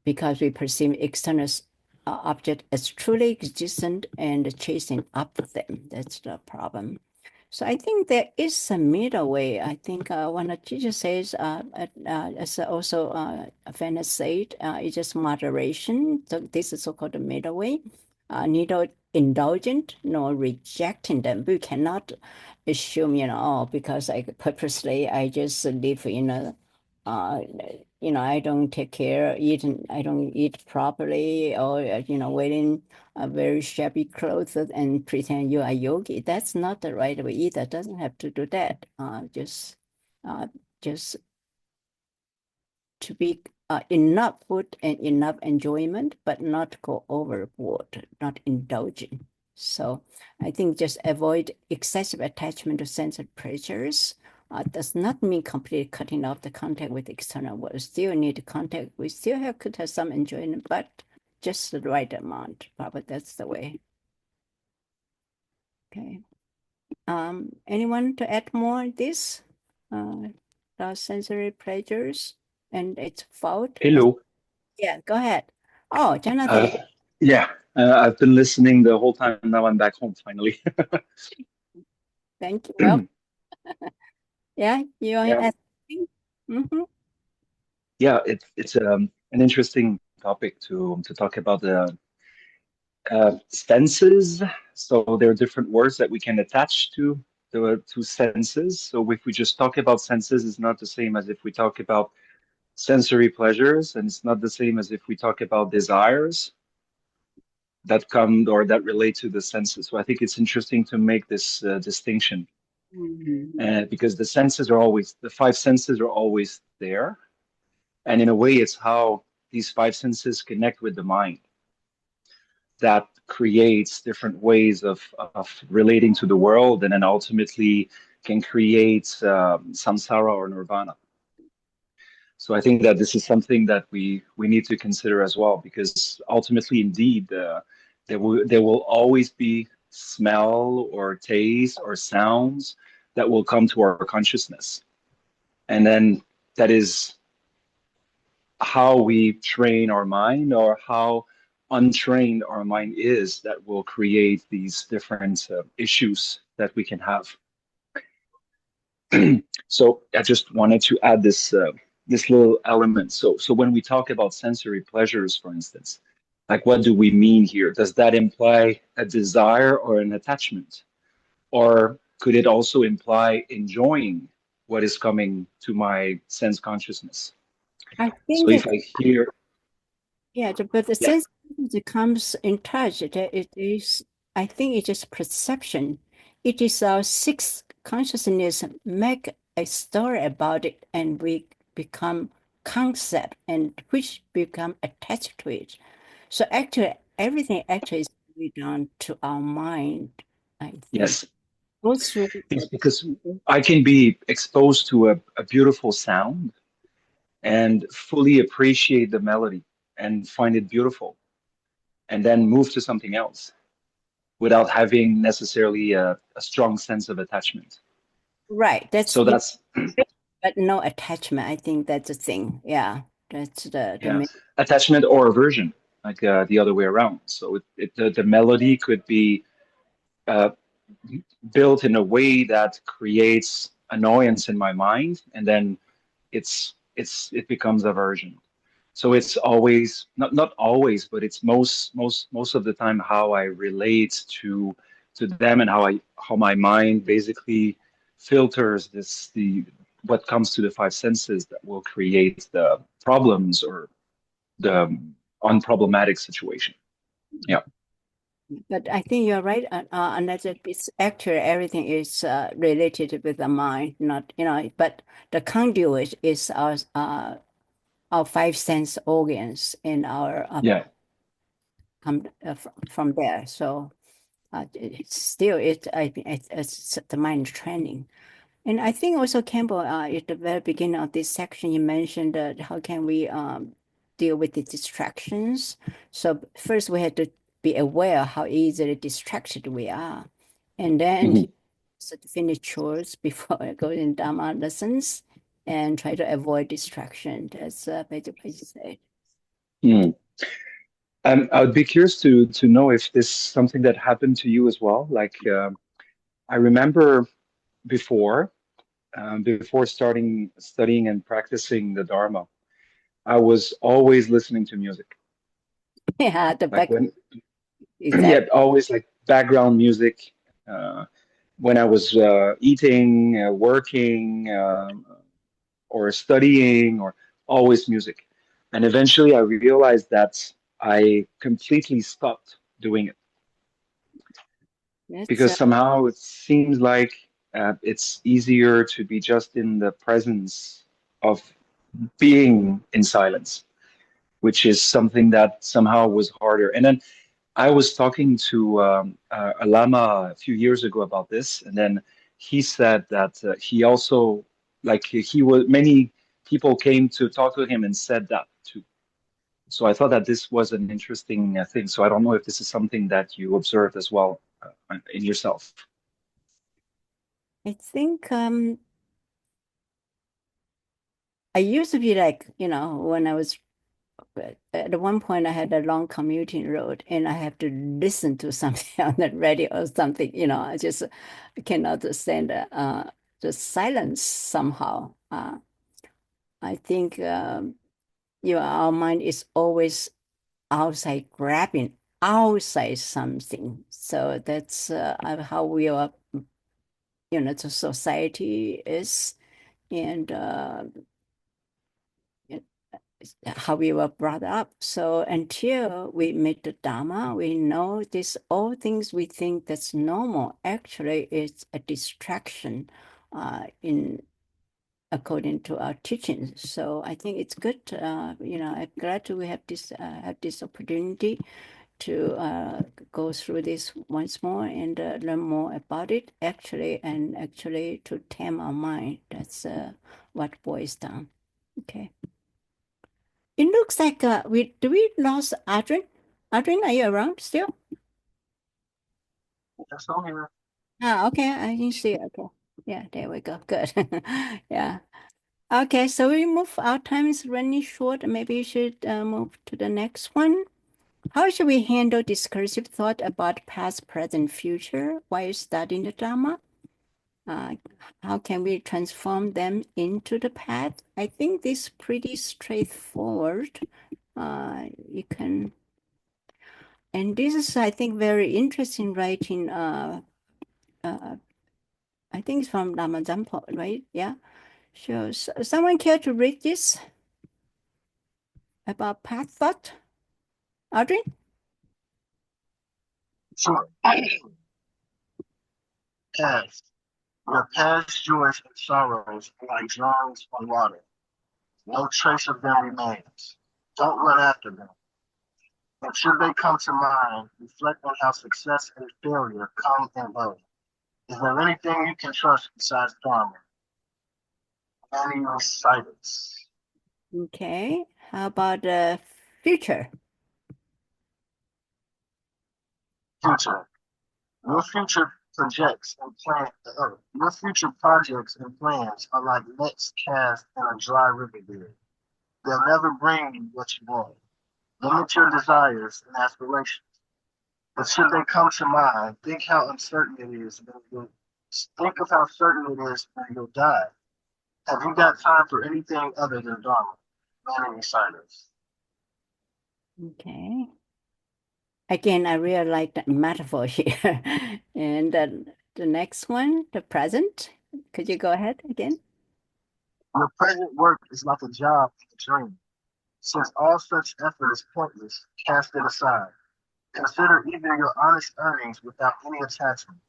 because we perceive external object as truly existent and chasing after them. That's the problem. So I think there is a middle way. I think when the teacher says, as also Venice said, it's just moderation. So this is so-called the middle way. Neither indulgent nor rejecting them. We cannot assume, because I purposely I just live in a I don't take care, I don't eat properly, or, wearing a very shabby clothes and pretend you are yogi. That's not the right way either. Doesn't have to do that. Just to be enough food and enough enjoyment, but not go overboard, not indulging. So I think just avoid excessive attachment to sensory pleasures. Does not mean completely cutting off the contact with external world. Still need contact. We still could have some enjoyment, but just the right amount. Probably that's the way. Okay. Anyone to add more on this? The sensory pleasures and its fault? Hello. Yeah, go ahead. Oh, Jonathan. Yeah, I've been listening the whole time. Now I'm back home finally. Thank you. Well, yeah, you want to Yeah. ask something? Mm-hmm. Yeah, it's an interesting topic to talk about the senses. So there are different words that we can attach to the to senses. So if we just talk about senses, it's not the same as if we talk about sensory pleasures, and it's not the same as if we talk about desires that come or that relate to the senses. So I think it's interesting to make this distinction. Because the senses are always, the five senses are always there. And in a way, it's how these five senses connect with the mind that creates different ways of relating to the world, and then ultimately can create samsara or nirvana. So I think that this is something that we need to consider as well, because ultimately, indeed, there will always be smell or taste or sounds that will come to our consciousness, and then that is how we train our mind, or how untrained our mind is, that will create these different issues that we can have. So I just wanted to add this little element. So when we talk about sensory pleasures, for instance, like what do we mean here? Does that imply a desire or an attachment? Or could it also imply enjoying what is coming to my sense consciousness? I So think if that, I hear, but the yeah, sense it comes in touch. It is, I think it's just perception. It is our sixth consciousness make a story about it, and we become concept, and which become attached to it. So actually, everything actually is really down to our mind, I think. yes, Go through yes, because I can be exposed to a beautiful sound and fully appreciate the melody and find it beautiful, and then move to something else without having necessarily a strong sense of attachment. right. That's So it, that's, but no attachment. I think that's the thing. Yeah, that's the yeah, main. attachment or aversion, like the other way around. So the melody could be uh, built in a way that creates annoyance in my mind, and then it becomes aversion. So it's always, not always, but it's most of the time how I relate to them, and how my mind basically filters the what comes to the five senses that will create the problems or the unproblematic situation. Yeah. But I think you're right. Unless it's actually everything is related with the mind, not But the conduit is our five sense organs and our Yeah. come from there. So it's still it's the mind training. And I think also, Campbell, at the very beginning of this section, you mentioned how can we deal with the distractions. So first we had to be aware how easily distracted we are. And then Mhm. so to finish chores before going in Dharma lessons and try to avoid distraction. That's basically said. Mm. I would be curious to know if this is something that happened to you as well. Like I remember before before starting studying and practicing the Dharma, I was always listening to music. Yeah, the Like back when, exactly. yeah, always like background music. Uh, when I was eating, working, or studying, or always music. And eventually I realized that I completely stopped doing it That's because somehow it seems like it's easier to be just in the presence of being in silence, which is something that somehow was harder. And then I was talking to a lama a few years ago about this, and then he said that he also, like, he was many people came to talk to him and said that too. So I thought that this was an interesting thing. So I don't know if this is something that you observed as well in yourself. I think I used to be like, when I was at one point I had a long commuting road and I have to listen to something on the radio or something, I just cannot stand the silence somehow. I think our mind is always outside grabbing outside something. So that's how we are, the society is, and how we were brought up. So until we meet the Dharma, we know this all things we think that's normal actually is a distraction in according to our teachings. So I think it's good. I'm glad we have this opportunity to go through this once more and learn more about it. Actually to tame our mind. That's what boils down. Okay. It looks like we lost Adrian? Adrian, are you around still? That's all here. Okay, I can see it. Okay. Yeah, there we go. Good. Yeah. Okay, so our time is running short. Maybe you should move to the next one. How should we handle discursive thought about past, present, future while studying the Dharma? How can we transform them into the path? I think this is pretty straightforward. You can, and this is, I think, very interesting writing. I think it's from Lama Zampo, right? Yeah. So, someone care to read this about path thought? Audrey? Sure. Past. Your past joys and sorrows are like drawings on water. No trace of them remains. Don't run after them. And should they come to mind, reflect on how success and failure come and go. Is there anything you can trust besides Dharma? Many recitals. Okay. How about the future? Future. Your future projects and plan. Your future projects and plans are like nets cast in a dry river bed. They'll never bring you what you want. Limit your desires and aspirations. But should they come to mind, think how uncertain it is when you'll think of how certain it is when you'll die. Have you got time for anything other than Dharma? Many reciters. Okay. Again, I really like that metaphor here. And the next one, the present. Could you go ahead again? Your present work is like a job in a dream. Since all such effort is pointless, cast it aside. Consider even your honest earnings without any attachment.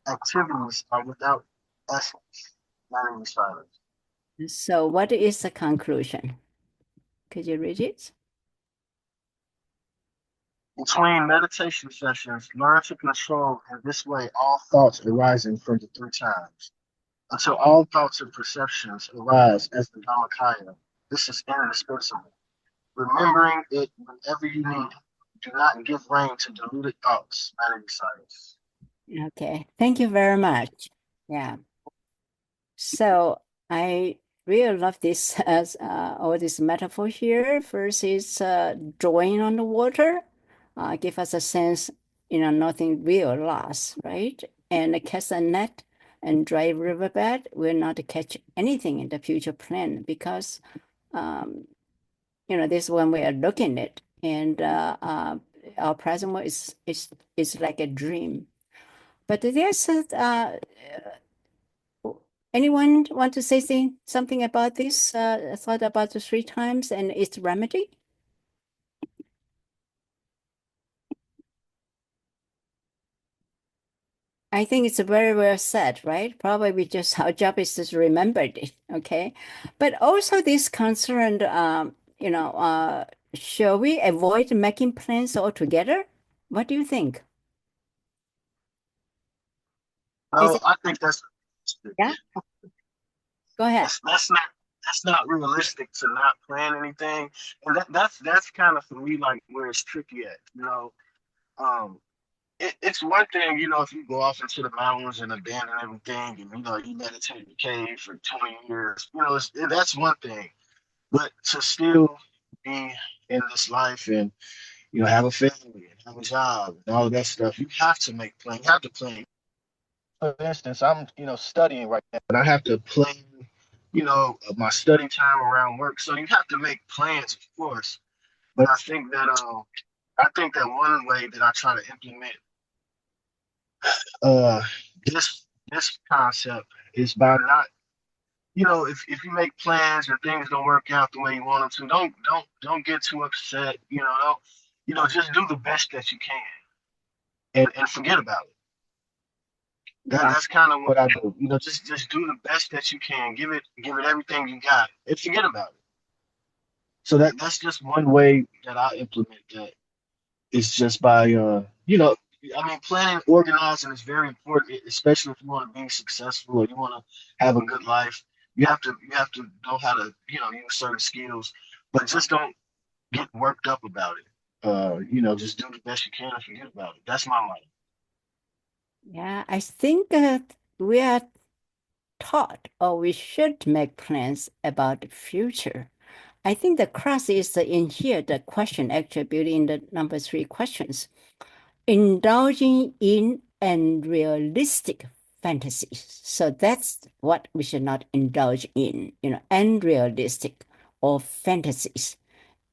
Activities are without essence. Many reciters. So what is the conclusion? Could you read it? Between meditation sessions, learn to control in this way all thoughts arising from the three times, until all thoughts and perceptions arise as the Dhammakaya. This is indispensable. Remembering it whenever you need it. Do not give rein to deluded thoughts, Many reciters. Okay. Thank you very much. Yeah. So I really love this as all this metaphor here. First is drawing on the water, give us a sense, nothing real lost, right? And cast a net and dry riverbed will not catch anything in the future plan because, this one we are looking at, and our present one is like a dream. But there's Anyone want to say something about this? Thought about the 3 times and its remedy? I think it's very well said, right? Probably we just our job is to remember it, okay? But also this concern, shall we avoid making plans altogether? What do you think? Oh, I think that's Yeah? Go ahead. that's not realistic to not plan anything, and that's kind of for me like where it's tricky at. Um, it's one thing, if you go off into the mountains and abandon everything, and you meditate in a cave for 20 years, that's one thing. But to still be in this life and have a family and have a job and all of that stuff, you have to make plans. You have to plan. For instance, I'm studying right now, and I have to plan my study time around work. So you have to make plans, of course. But I think that one way that I try to implement uh this concept is by not if you make plans and things don't work out the way you want them to, don't get too upset. Don't just do the best that you can and forget about it. That's kind of what I do. Just do the best that you can. Give it everything you got and forget about it. So that's just one way that I implement that. It's just by planning, organizing is very important, especially if you want to be successful or you want to have a good life. You have to know how to use certain skills, but just don't get worked up about it. Just do the best you can and forget about it. That's my life. Yeah, I think that we are taught or we should make plans about the future. I think the crux is in here, the question actually built in the number 3 questions. Indulging in unrealistic fantasies. So that's what we should not indulge in, unrealistic or fantasies.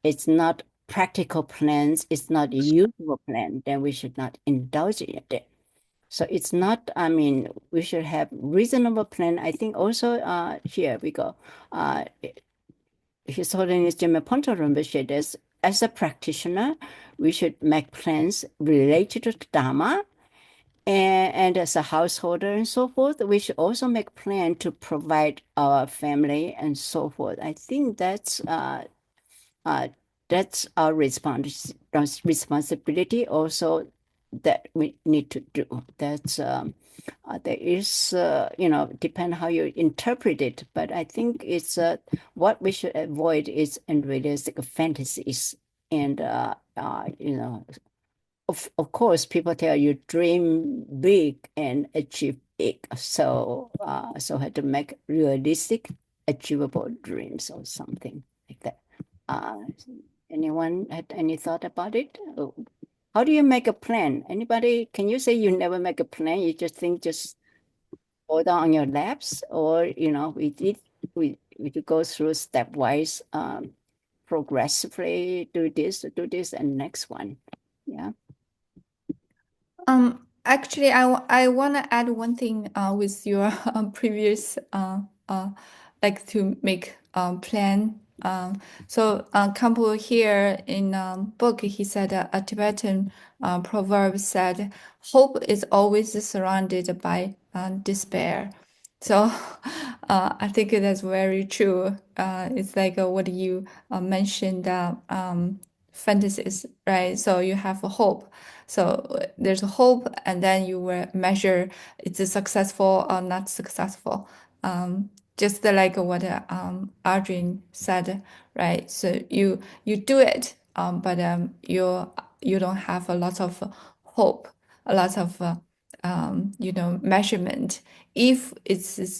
It's not practical plans, it's not usable plan, then we should not indulge in it. So it's not, we should have reasonable plan. I think also here we go. His Holiness Jimmy Ponto Rinpoche says, as a practitioner, we should make plans related to Dharma. And as a householder and so forth, we should also make plan to provide our family and so forth. I think that's our responsibility also that we need to do. That's there is depend how you interpret it, but I think it's what we should avoid is unrealistic fantasies and of course people tell you dream big and achieve big, so had to make realistic achievable dreams or something like that. Anyone had any thought about it? How do you make a plan? Anybody, can you say you never make a plan? You just think just go down on your laps, or we go through stepwise, progressively do this, and next one. Yeah. Actually, I want to add one thing with your previous like to make plan. So Kampu here in book, he said a Tibetan proverb said, "Hope is always surrounded by despair." So I think that's very true. It's like what you mentioned, fantasies, right? So you have a hope. So there's a hope, and then you will measure it's successful or not successful. Just like what Adrian said, right? So you do it, but you don't have a lot of hope, a lot of measurement. If it's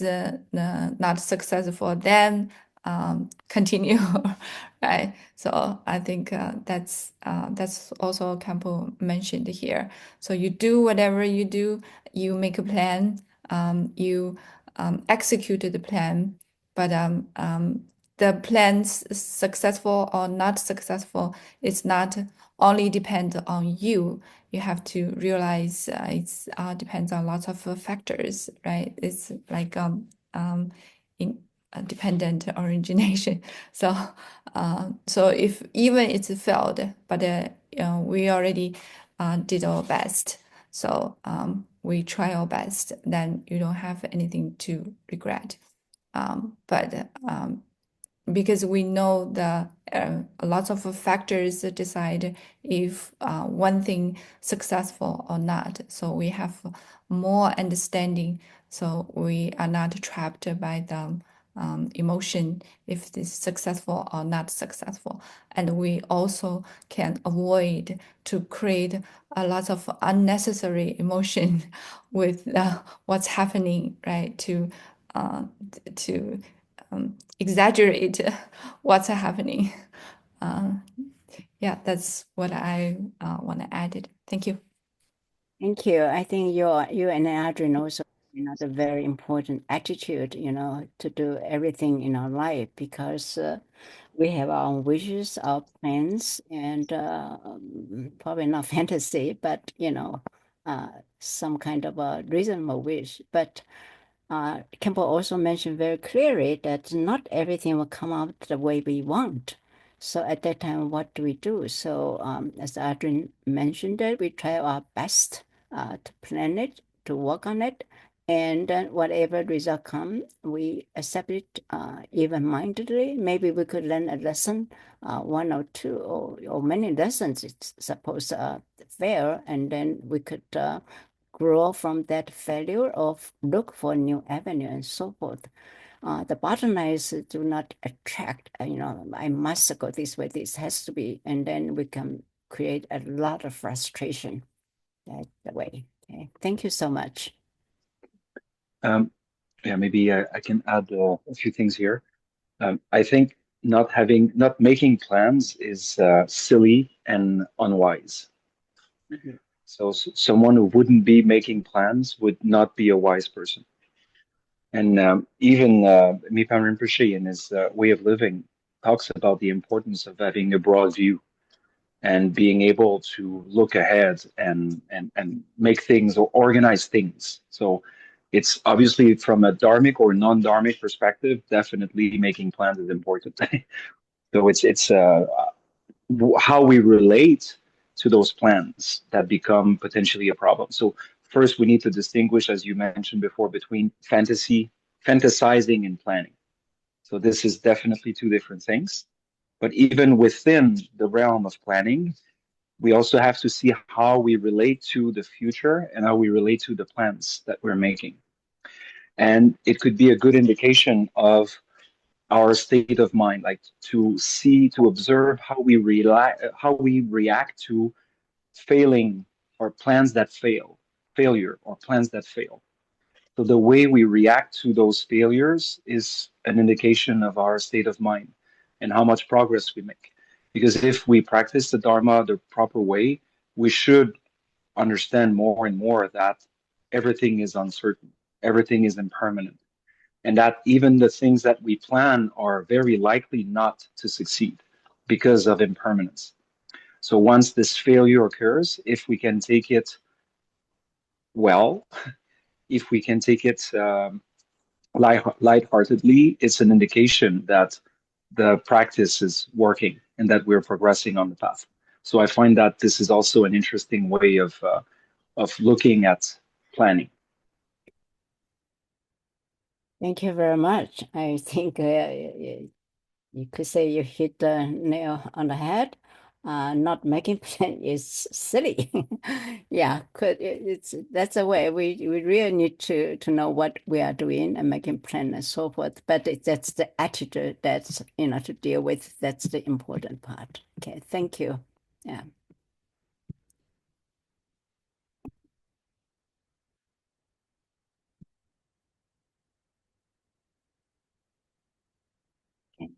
not successful, then continue, right? So I think that's also Campo mentioned here. So you do whatever you do, you make a plan, you execute the plan, but the plan's successful or not successful, it's not only depend on you. You have to realize it's depends on lots of factors, right? It's like in dependent origination. So so if even it's failed, but we already did our best. So we try our best, then you don't have anything to regret. But because we know the lots of factors decide if one thing successful or not. So we have more understanding. So we are not trapped by the emotion if it is successful or not successful. And we also can avoid to create a lot of unnecessary emotion with what's happening, right? To exaggerate what's happening. Yeah, that's what I want to add it. Thank you. Thank you. I think you and Adrian also, the very important attitude, to do everything in our life, because we have our own wishes, our plans, and probably not fantasy, but some kind of a reasonable wish. But Campbell also mentioned very clearly that not everything will come out the way we want. So at that time, what do we do? So as Adrian mentioned, that we try our best to plan it, to work on it, and then whatever result come, we accept it even-mindedly. Maybe we could learn a lesson, one or two, or many lessons. It's supposed to fail, and then we could grow from that failure of look for new avenue and so forth. The bottom line is do not attract, I must go this way, this has to be, and then we can create a lot of frustration that way. Okay, thank you so much. Yeah, maybe I can add a few things here. I think not making plans is silly and unwise. Mhm. So someone who wouldn't be making plans would not be a wise person. And even Mipan Rinpoche in his way of living talks about the importance of having a broad view and being able to look ahead and make things or organize things. So it's obviously from a dharmic or non-dharmic perspective, definitely making plans is important. So it's how we relate to those plans that become potentially a problem. So first, we need to distinguish, as you mentioned before, between fantasizing and planning. So this is definitely two different things. But even within the realm of planning, we also have to see how we relate to the future and how we relate to the plans that we're making. And it could be a good indication of our state of mind, like to see, to observe how we react to failing or plans that failure or plans that fail. So the way we react to those failures is an indication of our state of mind and how much progress we make. Because if we practice the Dharma the proper way, we should understand more and more that everything is uncertain, everything is impermanent, and that even the things that we plan are very likely not to succeed because of impermanence. So once this failure occurs, if we can take it well, if we can take it lightheartedly, it's an indication that the practice is working and that we're progressing on the path. So I find that this is also an interesting way of looking at planning. Thank you very much. I think you could say you hit the nail on the head. Not making plan is silly. Yeah, that's a way we really need to know what we are doing and making plan and so forth. But that's the attitude that's to deal with. That's the important part. Okay, thank you. Yeah. Okay.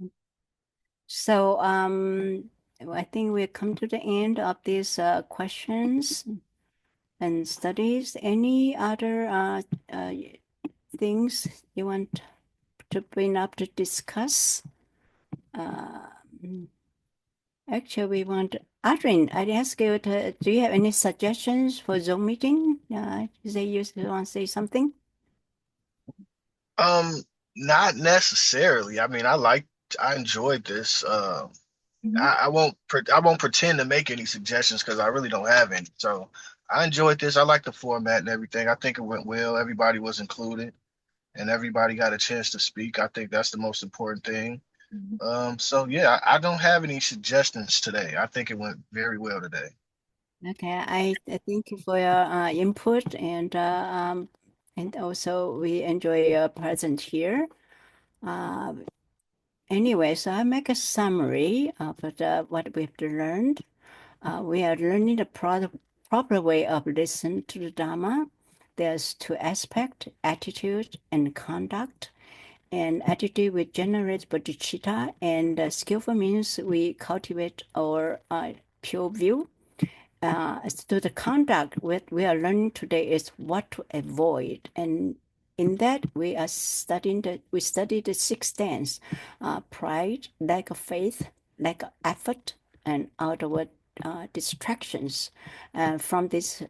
So I think we've come to the end of these questions and studies. Any other things you want to bring up to discuss? Actually, we want Adrian. I'd ask you do you have any suggestions for Zoom meeting? You say you want to say something? Not necessarily. I mean, I enjoyed this. I won't pretend to make any suggestions because I really don't have any. So I enjoyed this. I like the format and everything. I think it went well. Everybody was included and everybody got a chance to speak. I think that's the most important thing. So yeah, I don't have any suggestions today. I think it went very well today. Okay, I thank you for your input and also we enjoy your presence here. Uh, anyway, so I make a summary of what we've learned. We are learning the proper way of listening to the Dharma. There's two aspects, attitude and conduct. And attitude we generate bodhicitta, and skillful means we cultivate our pure view. So the conduct what we are learning today is what to avoid, and in that we study the six stance: pride, lack of faith, lack of effort, and outward distractions. From this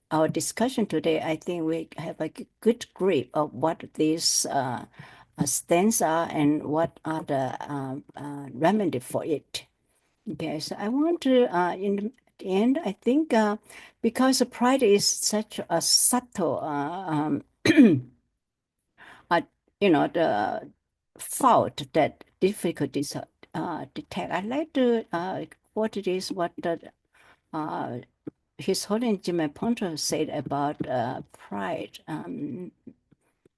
our discussion today, I think we have a good grip of what these stance are and what are the remedy for it. Okay, so I want to, in the end, I think because pride is such a subtle, uh, the fault that difficulties detect. I'd like to quote it is what uh, His Holiness Jimmy Ponto said about pride.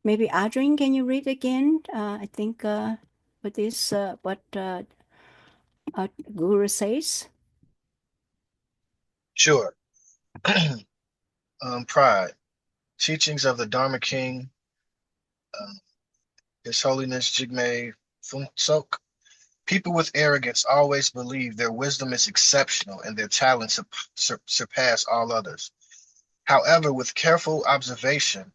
Maybe Adrian, can you read again? I think what is what Guru says. Sure. Pride. Teachings of the Dharma King, um, His Holiness Jigme Phuntsok. People with arrogance always believe their wisdom is exceptional and their talents surpass all others. However, with careful observation,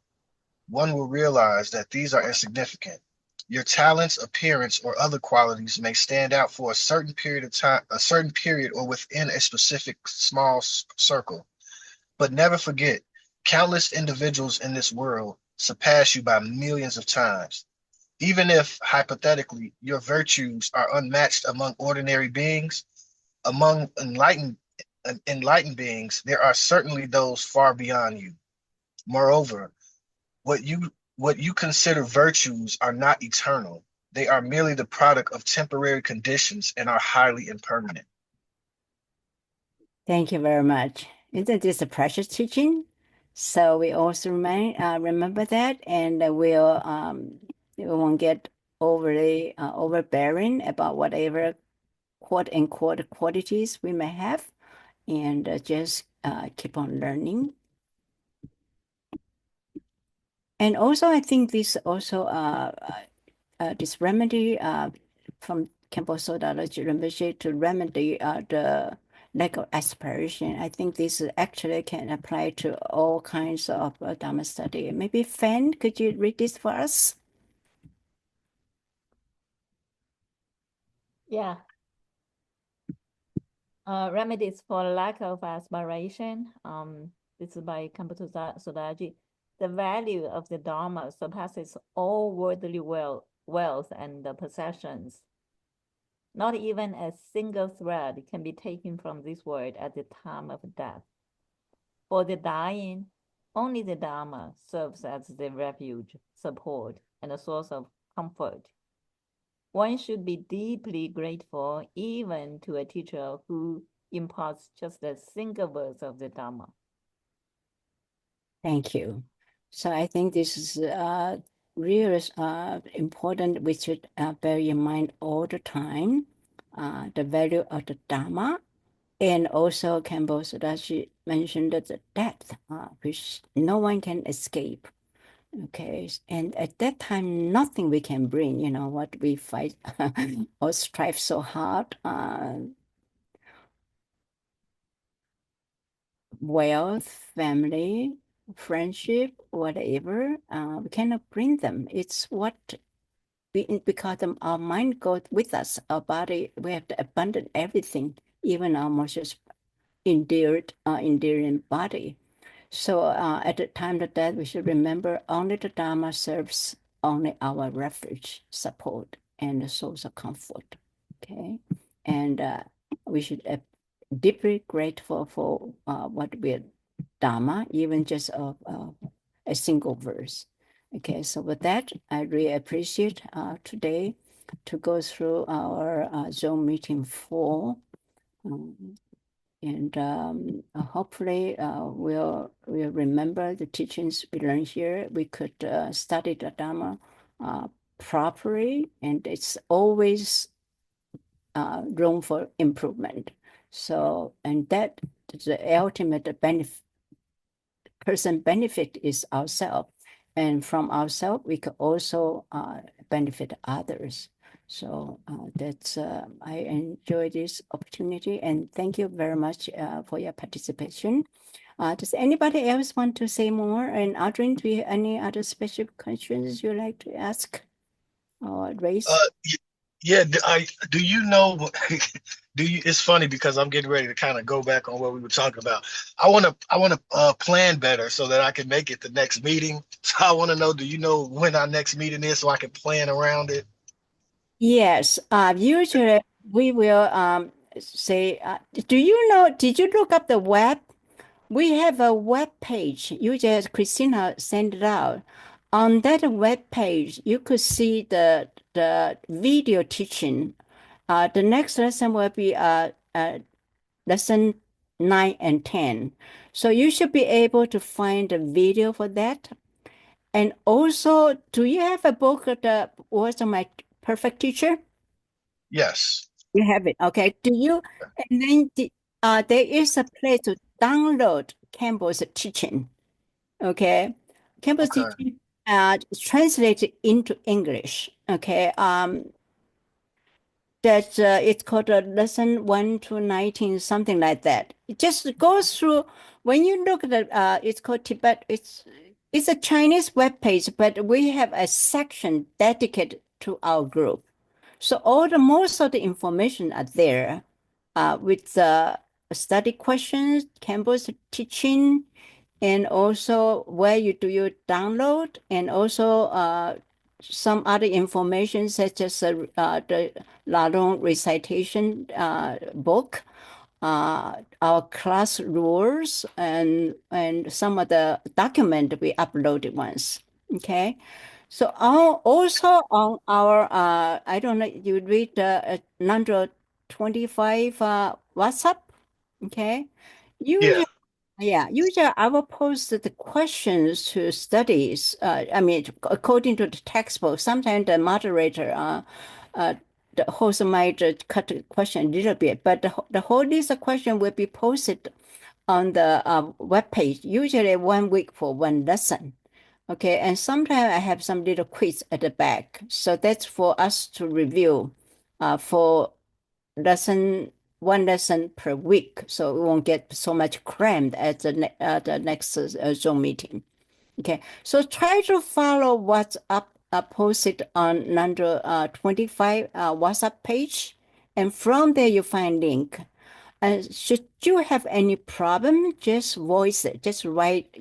one will realize that these are insignificant. Your talents, appearance, or other qualities may stand out for a certain period of time, a certain period, or within a specific small circle. But never forget, countless individuals in this world surpass you by millions of times. Even if, hypothetically, your virtues are unmatched among ordinary beings, among enlightened beings, there are certainly those far beyond you. Moreover, what you consider virtues are not eternal. They are merely the product of temporary conditions and are highly impermanent. Thank you very much. Isn't this a precious teaching? So we also remember that, and we won't get overly overbearing about whatever quote unquote qualities we may have, and just keep on learning. And also, I think this also this remedy from Kempo Sodalogy Rinpoche to remedy the lack of aspiration. I think this actually can apply to all kinds of Dharma study. Maybe Fan, could you read this for us? Yeah. Remedies for lack of aspiration. This is by Kambuto Sodaji. The value of the Dharma surpasses all worldly wealth and possessions. Not even a single thread can be taken from this world at the time of death. For the dying, only the Dharma serves as the refuge, support, and a source of comfort. One should be deeply grateful even to a teacher who imparts just a single verse of the Dharma. Thank you. So I think this is really important. We should bear in mind all the time the value of the Dharma. And also, Campbell Sudashi mentioned that the death, which no one can escape. Okay, and at that time, nothing we can bring, what we fight or strive so hard, wealth, family, friendship, whatever, we cannot bring them. It's what because our mind goes with us, our body, we have to abandon everything, even our most endearing body. So at the time of death, we should remember only the Dharma serves only our refuge, support, and a source of comfort. Okay, and we should deeply grateful for what we Dharma, even just a single verse. Okay, so with that, I really appreciate today to go through our Zoom meeting 4. And hopefully we'll remember the teachings we learned here. We could study the Dharma properly, and it's always room for improvement. So, and that the ultimate benefit is ourselves. And from ourselves, we can also benefit others. So that's I enjoy this opportunity, and thank you very much for your participation. Does anybody else want to say more? And Audrey, do you have any other special questions you'd like to ask or raise? Yeah, do you know? It's funny because I'm getting ready to kind of go back on what we were talking about. I want to plan better so that I can make it the next meeting. So I want to know, do you know when our next meeting is so I can plan around it? Yes, usually we will say, did you look up the web? We have a web page. Christina sent it out. On that web page, you could see the video teaching. The next lesson will be lesson 9 and 10. So you should be able to find a video for that. And also, do you have a book that was My Perfect Teacher? Yes. You have it. Okay. Do you? And then there is a place to download Campbell's teaching. Okay. Campbell's Okay. teaching translated into English. Okay. That it's called a lesson 1 to 19, something like that. It just goes through. When you look at it's called Tibet. It's a Chinese web page, but we have a section dedicated to our group. So most of the information are there, with the study questions, Campbell's teaching, and also where you download, and also some other information such as the Ladong recitation book, our class rules, and some of the document we uploaded once. Okay. So also on our I don't know, you read the ngondro-25 WhatsApp. Okay. Yeah. Usually I will post the questions to studies. I mean, according to the textbook, sometimes the moderator, the host might cut the question a little bit, but the whole list of questions will be posted on the web page, usually 1 week for one lesson. Okay, and sometimes I have some little quiz at the back. So that's for us to review for one lesson per week. So we won't get so much crammed at the next Zoom meeting. Okay, so try to follow what's posted on ngondro-25 WhatsApp page. And from there you find link. And should you have any problem, just voice it. Just write,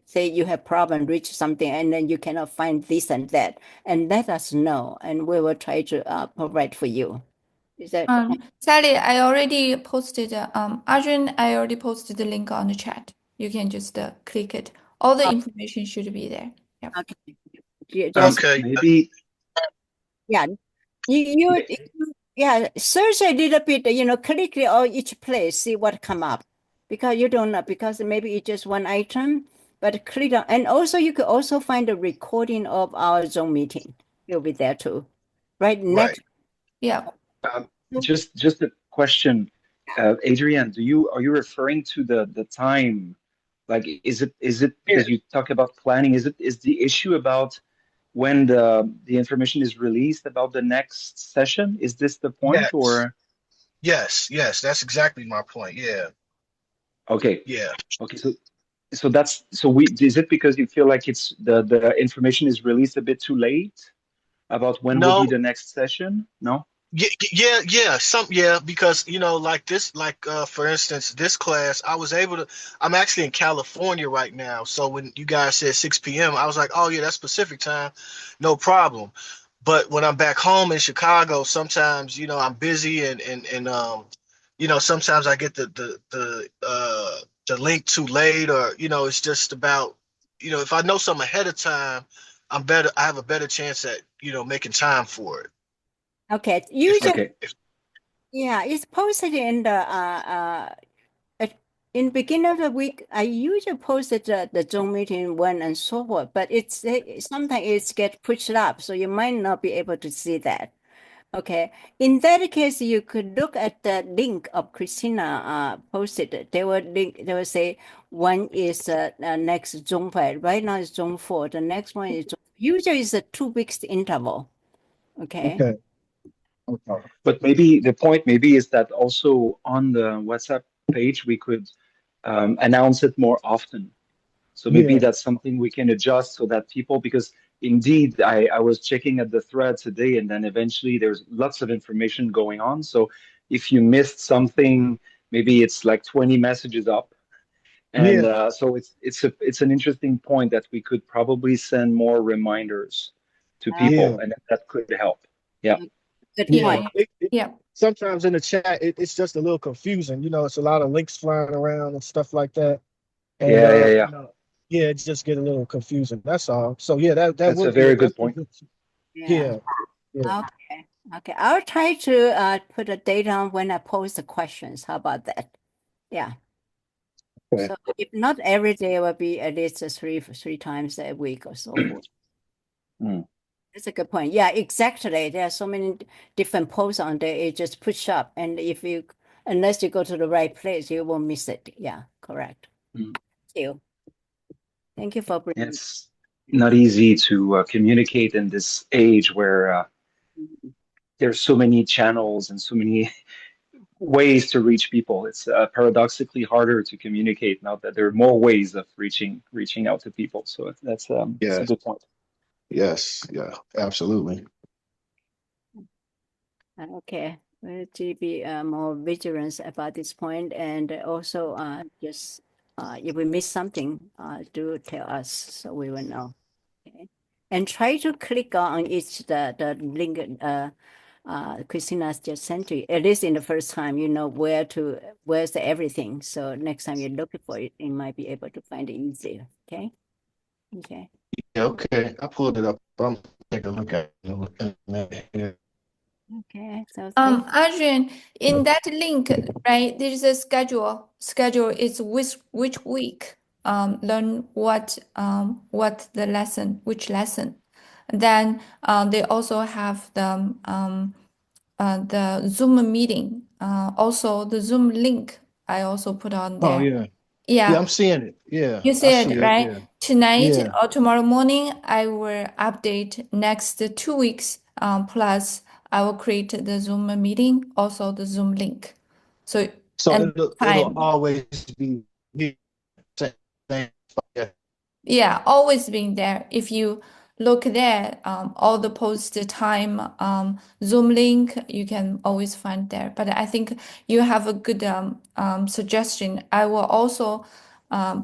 say you have problem, reach something, and then you cannot find this and that, and let us know, and we will try to provide for you. Is that Sally, I already posted, Arjun, I already posted the link on the chat. You can just click it. All the information should be there. Yeah. okay? Just, Okay. Maybe yeah, search a little bit, click on each place, see what come up, because you don't know, because maybe it's just one item, but click on, and also you could also find a recording of our Zoom meeting. It'll be there too, right? Next, Yeah. just a question, Adrian. Are you referring to the time? Like, is it because you talk about planning? Is the issue about when the information is released about the next session? Is this the point, Yes. or? Yes, that's exactly my point. Yeah. Okay. Yeah. Okay. Is it because you feel like it's the information is released a bit too late about when will No, be the next session? No? Yeah, because like this, like for instance, this class, I'm actually in California right now. So when you guys said 6 p.m., I was like, oh yeah, that's Pacific time, no problem. But when I'm back home in Chicago, sometimes, I'm busy and sometimes I get the link too late, or it's just about, if I know something ahead of time, I have a better chance at, making time for it. Okay. If that Usually, Okay. yeah, it's posted in the in beginning of the week. I usually posted the Zoom meeting when and so forth, but sometimes it's get pushed up, so you might not be able to see that. Okay. In that case, you could look at the link of Christina posted. They will say one is next Zoom file. Right now it's Zoom 4. The next one is usually it's a 2 weeks interval. Okay. Okay. Okay. But maybe the point maybe is that also on the WhatsApp page we could announce it more often. So maybe Yeah. that's something we can adjust so that people, because indeed I was checking at the thread today and then eventually there's lots of information going on. So if you missed something, maybe it's like 20 messages up. And Yeah. so it's an interesting point that we could probably send more reminders to Uh, people Yeah. and that could help. Yeah. good Yeah. point. Yeah, yeah, Sometimes in the chat, it's just a little confusing. It's a lot of links flying around and stuff like that. And Yeah, yeah, yeah. yeah, it just get a little confusing. That's all. So yeah, that That's a would be very that's good a point. good. Yeah. Yeah. Yeah. Okay. Okay. I'll try to put a date on when I post the questions. How about that? Yeah. Okay. So if not every day, it will be at least three times a week or so forth. Mm. That's a good point. Yeah, exactly. There are so many different posts on there. It just push up, and unless you go to the right place, you won't miss it. Yeah, correct. Mm. Thank you. Thank you for bringing. It's not easy to communicate in this age where Mhm. there's so many channels and so many ways to reach people. It's paradoxically harder to communicate now that there are more ways of reaching out to people. So that's a Yes. good point. Yes. Yeah. Absolutely. Okay, we need to be more vigilant about this point, and also just if we miss something, do tell us so we will know. Okay, and try to click on each the link Christina's just sent to you. At least in the first time, you know where's the everything. So next time you're looking for it, you might be able to find it easier. Okay. Okay. Yeah. Okay. I pulled it up. I'm take a look at it. Okay. So thank. Adrian, in that link, right, there is a schedule. Schedule is which week. Learn what the lesson, which lesson. Then they also have the Zoom meeting. Also the Zoom link I also put on Oh there. yeah. Yeah. Yeah, I'm seeing it. Yeah. you I see see it, it. right? Yeah. Tonight Yeah. or tomorrow morning, I will update next 2 weeks. Plus, I will create the Zoom meeting, also the Zoom link. So, So and it'll time. always be here. Same. Yeah. Yeah, always been there. If you look there, all the post time, Zoom link, you can always find there. But I think you have a good suggestion. I will also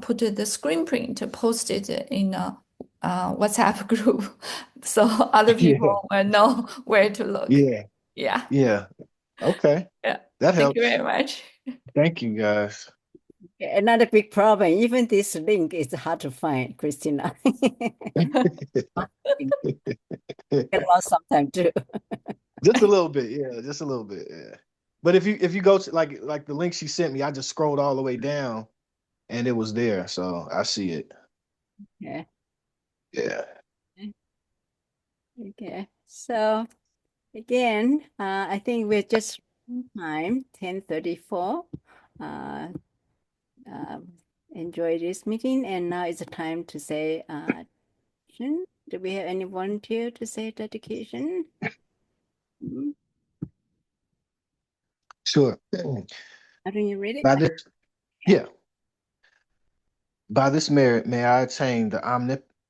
put the screen print, post it in a WhatsApp group, so other Yeah. people will know where to look. Yeah. Yeah, Yeah. Okay. yeah. That Thank you helps. very much. Thank you guys. Another big problem, even this link is hard to find, Christina. Get lost sometime too. Just a little bit, yeah, just a little bit, yeah. But if you go to like the link she sent me, I just scrolled all the way down and it was there, so I see it. Yeah. Yeah. Okay. So again, I think we're just on time, 10:34. Uh, enjoy this meeting, and now it's the time to say dedication. Do we have any volunteer to say dedication? Mhm. Sure. How do you read it? By this, yeah. By this merit may I attain the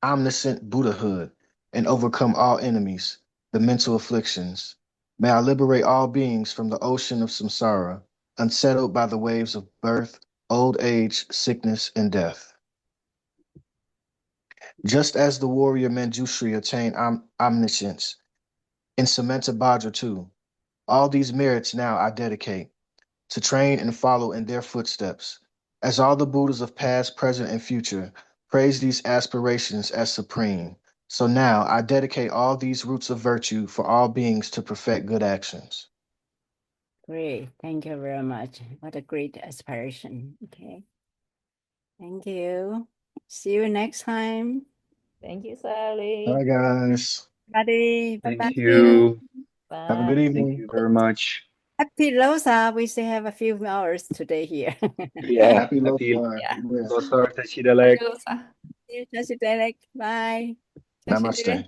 omniscient Buddhahood and overcome all enemies, the mental afflictions, May I liberate all beings from the ocean of samsara, unsettled by the waves of birth, old age, sickness, and death. Just as the warrior Manjushri attained omniscience in Samantabhadra too, all these merits now I dedicate to train and follow in their footsteps. As all the Buddhas of past, present, and future praise these aspirations as supreme, so now I dedicate all these roots of virtue for all beings to perfect good actions. Great. Thank you very much. What a great aspiration. Okay. Thank you. See you next time. Thank you, Sally. Bye, guys. Buddy. Bye-bye. Thank you. Have a good Bye. evening. Thank you very much. Happy Losa. We still have a few hours today here. Yeah, Happy happy Losar. Yeah. Yeah. Losar Tachidalek. Adios. See you, Bye. Namaste.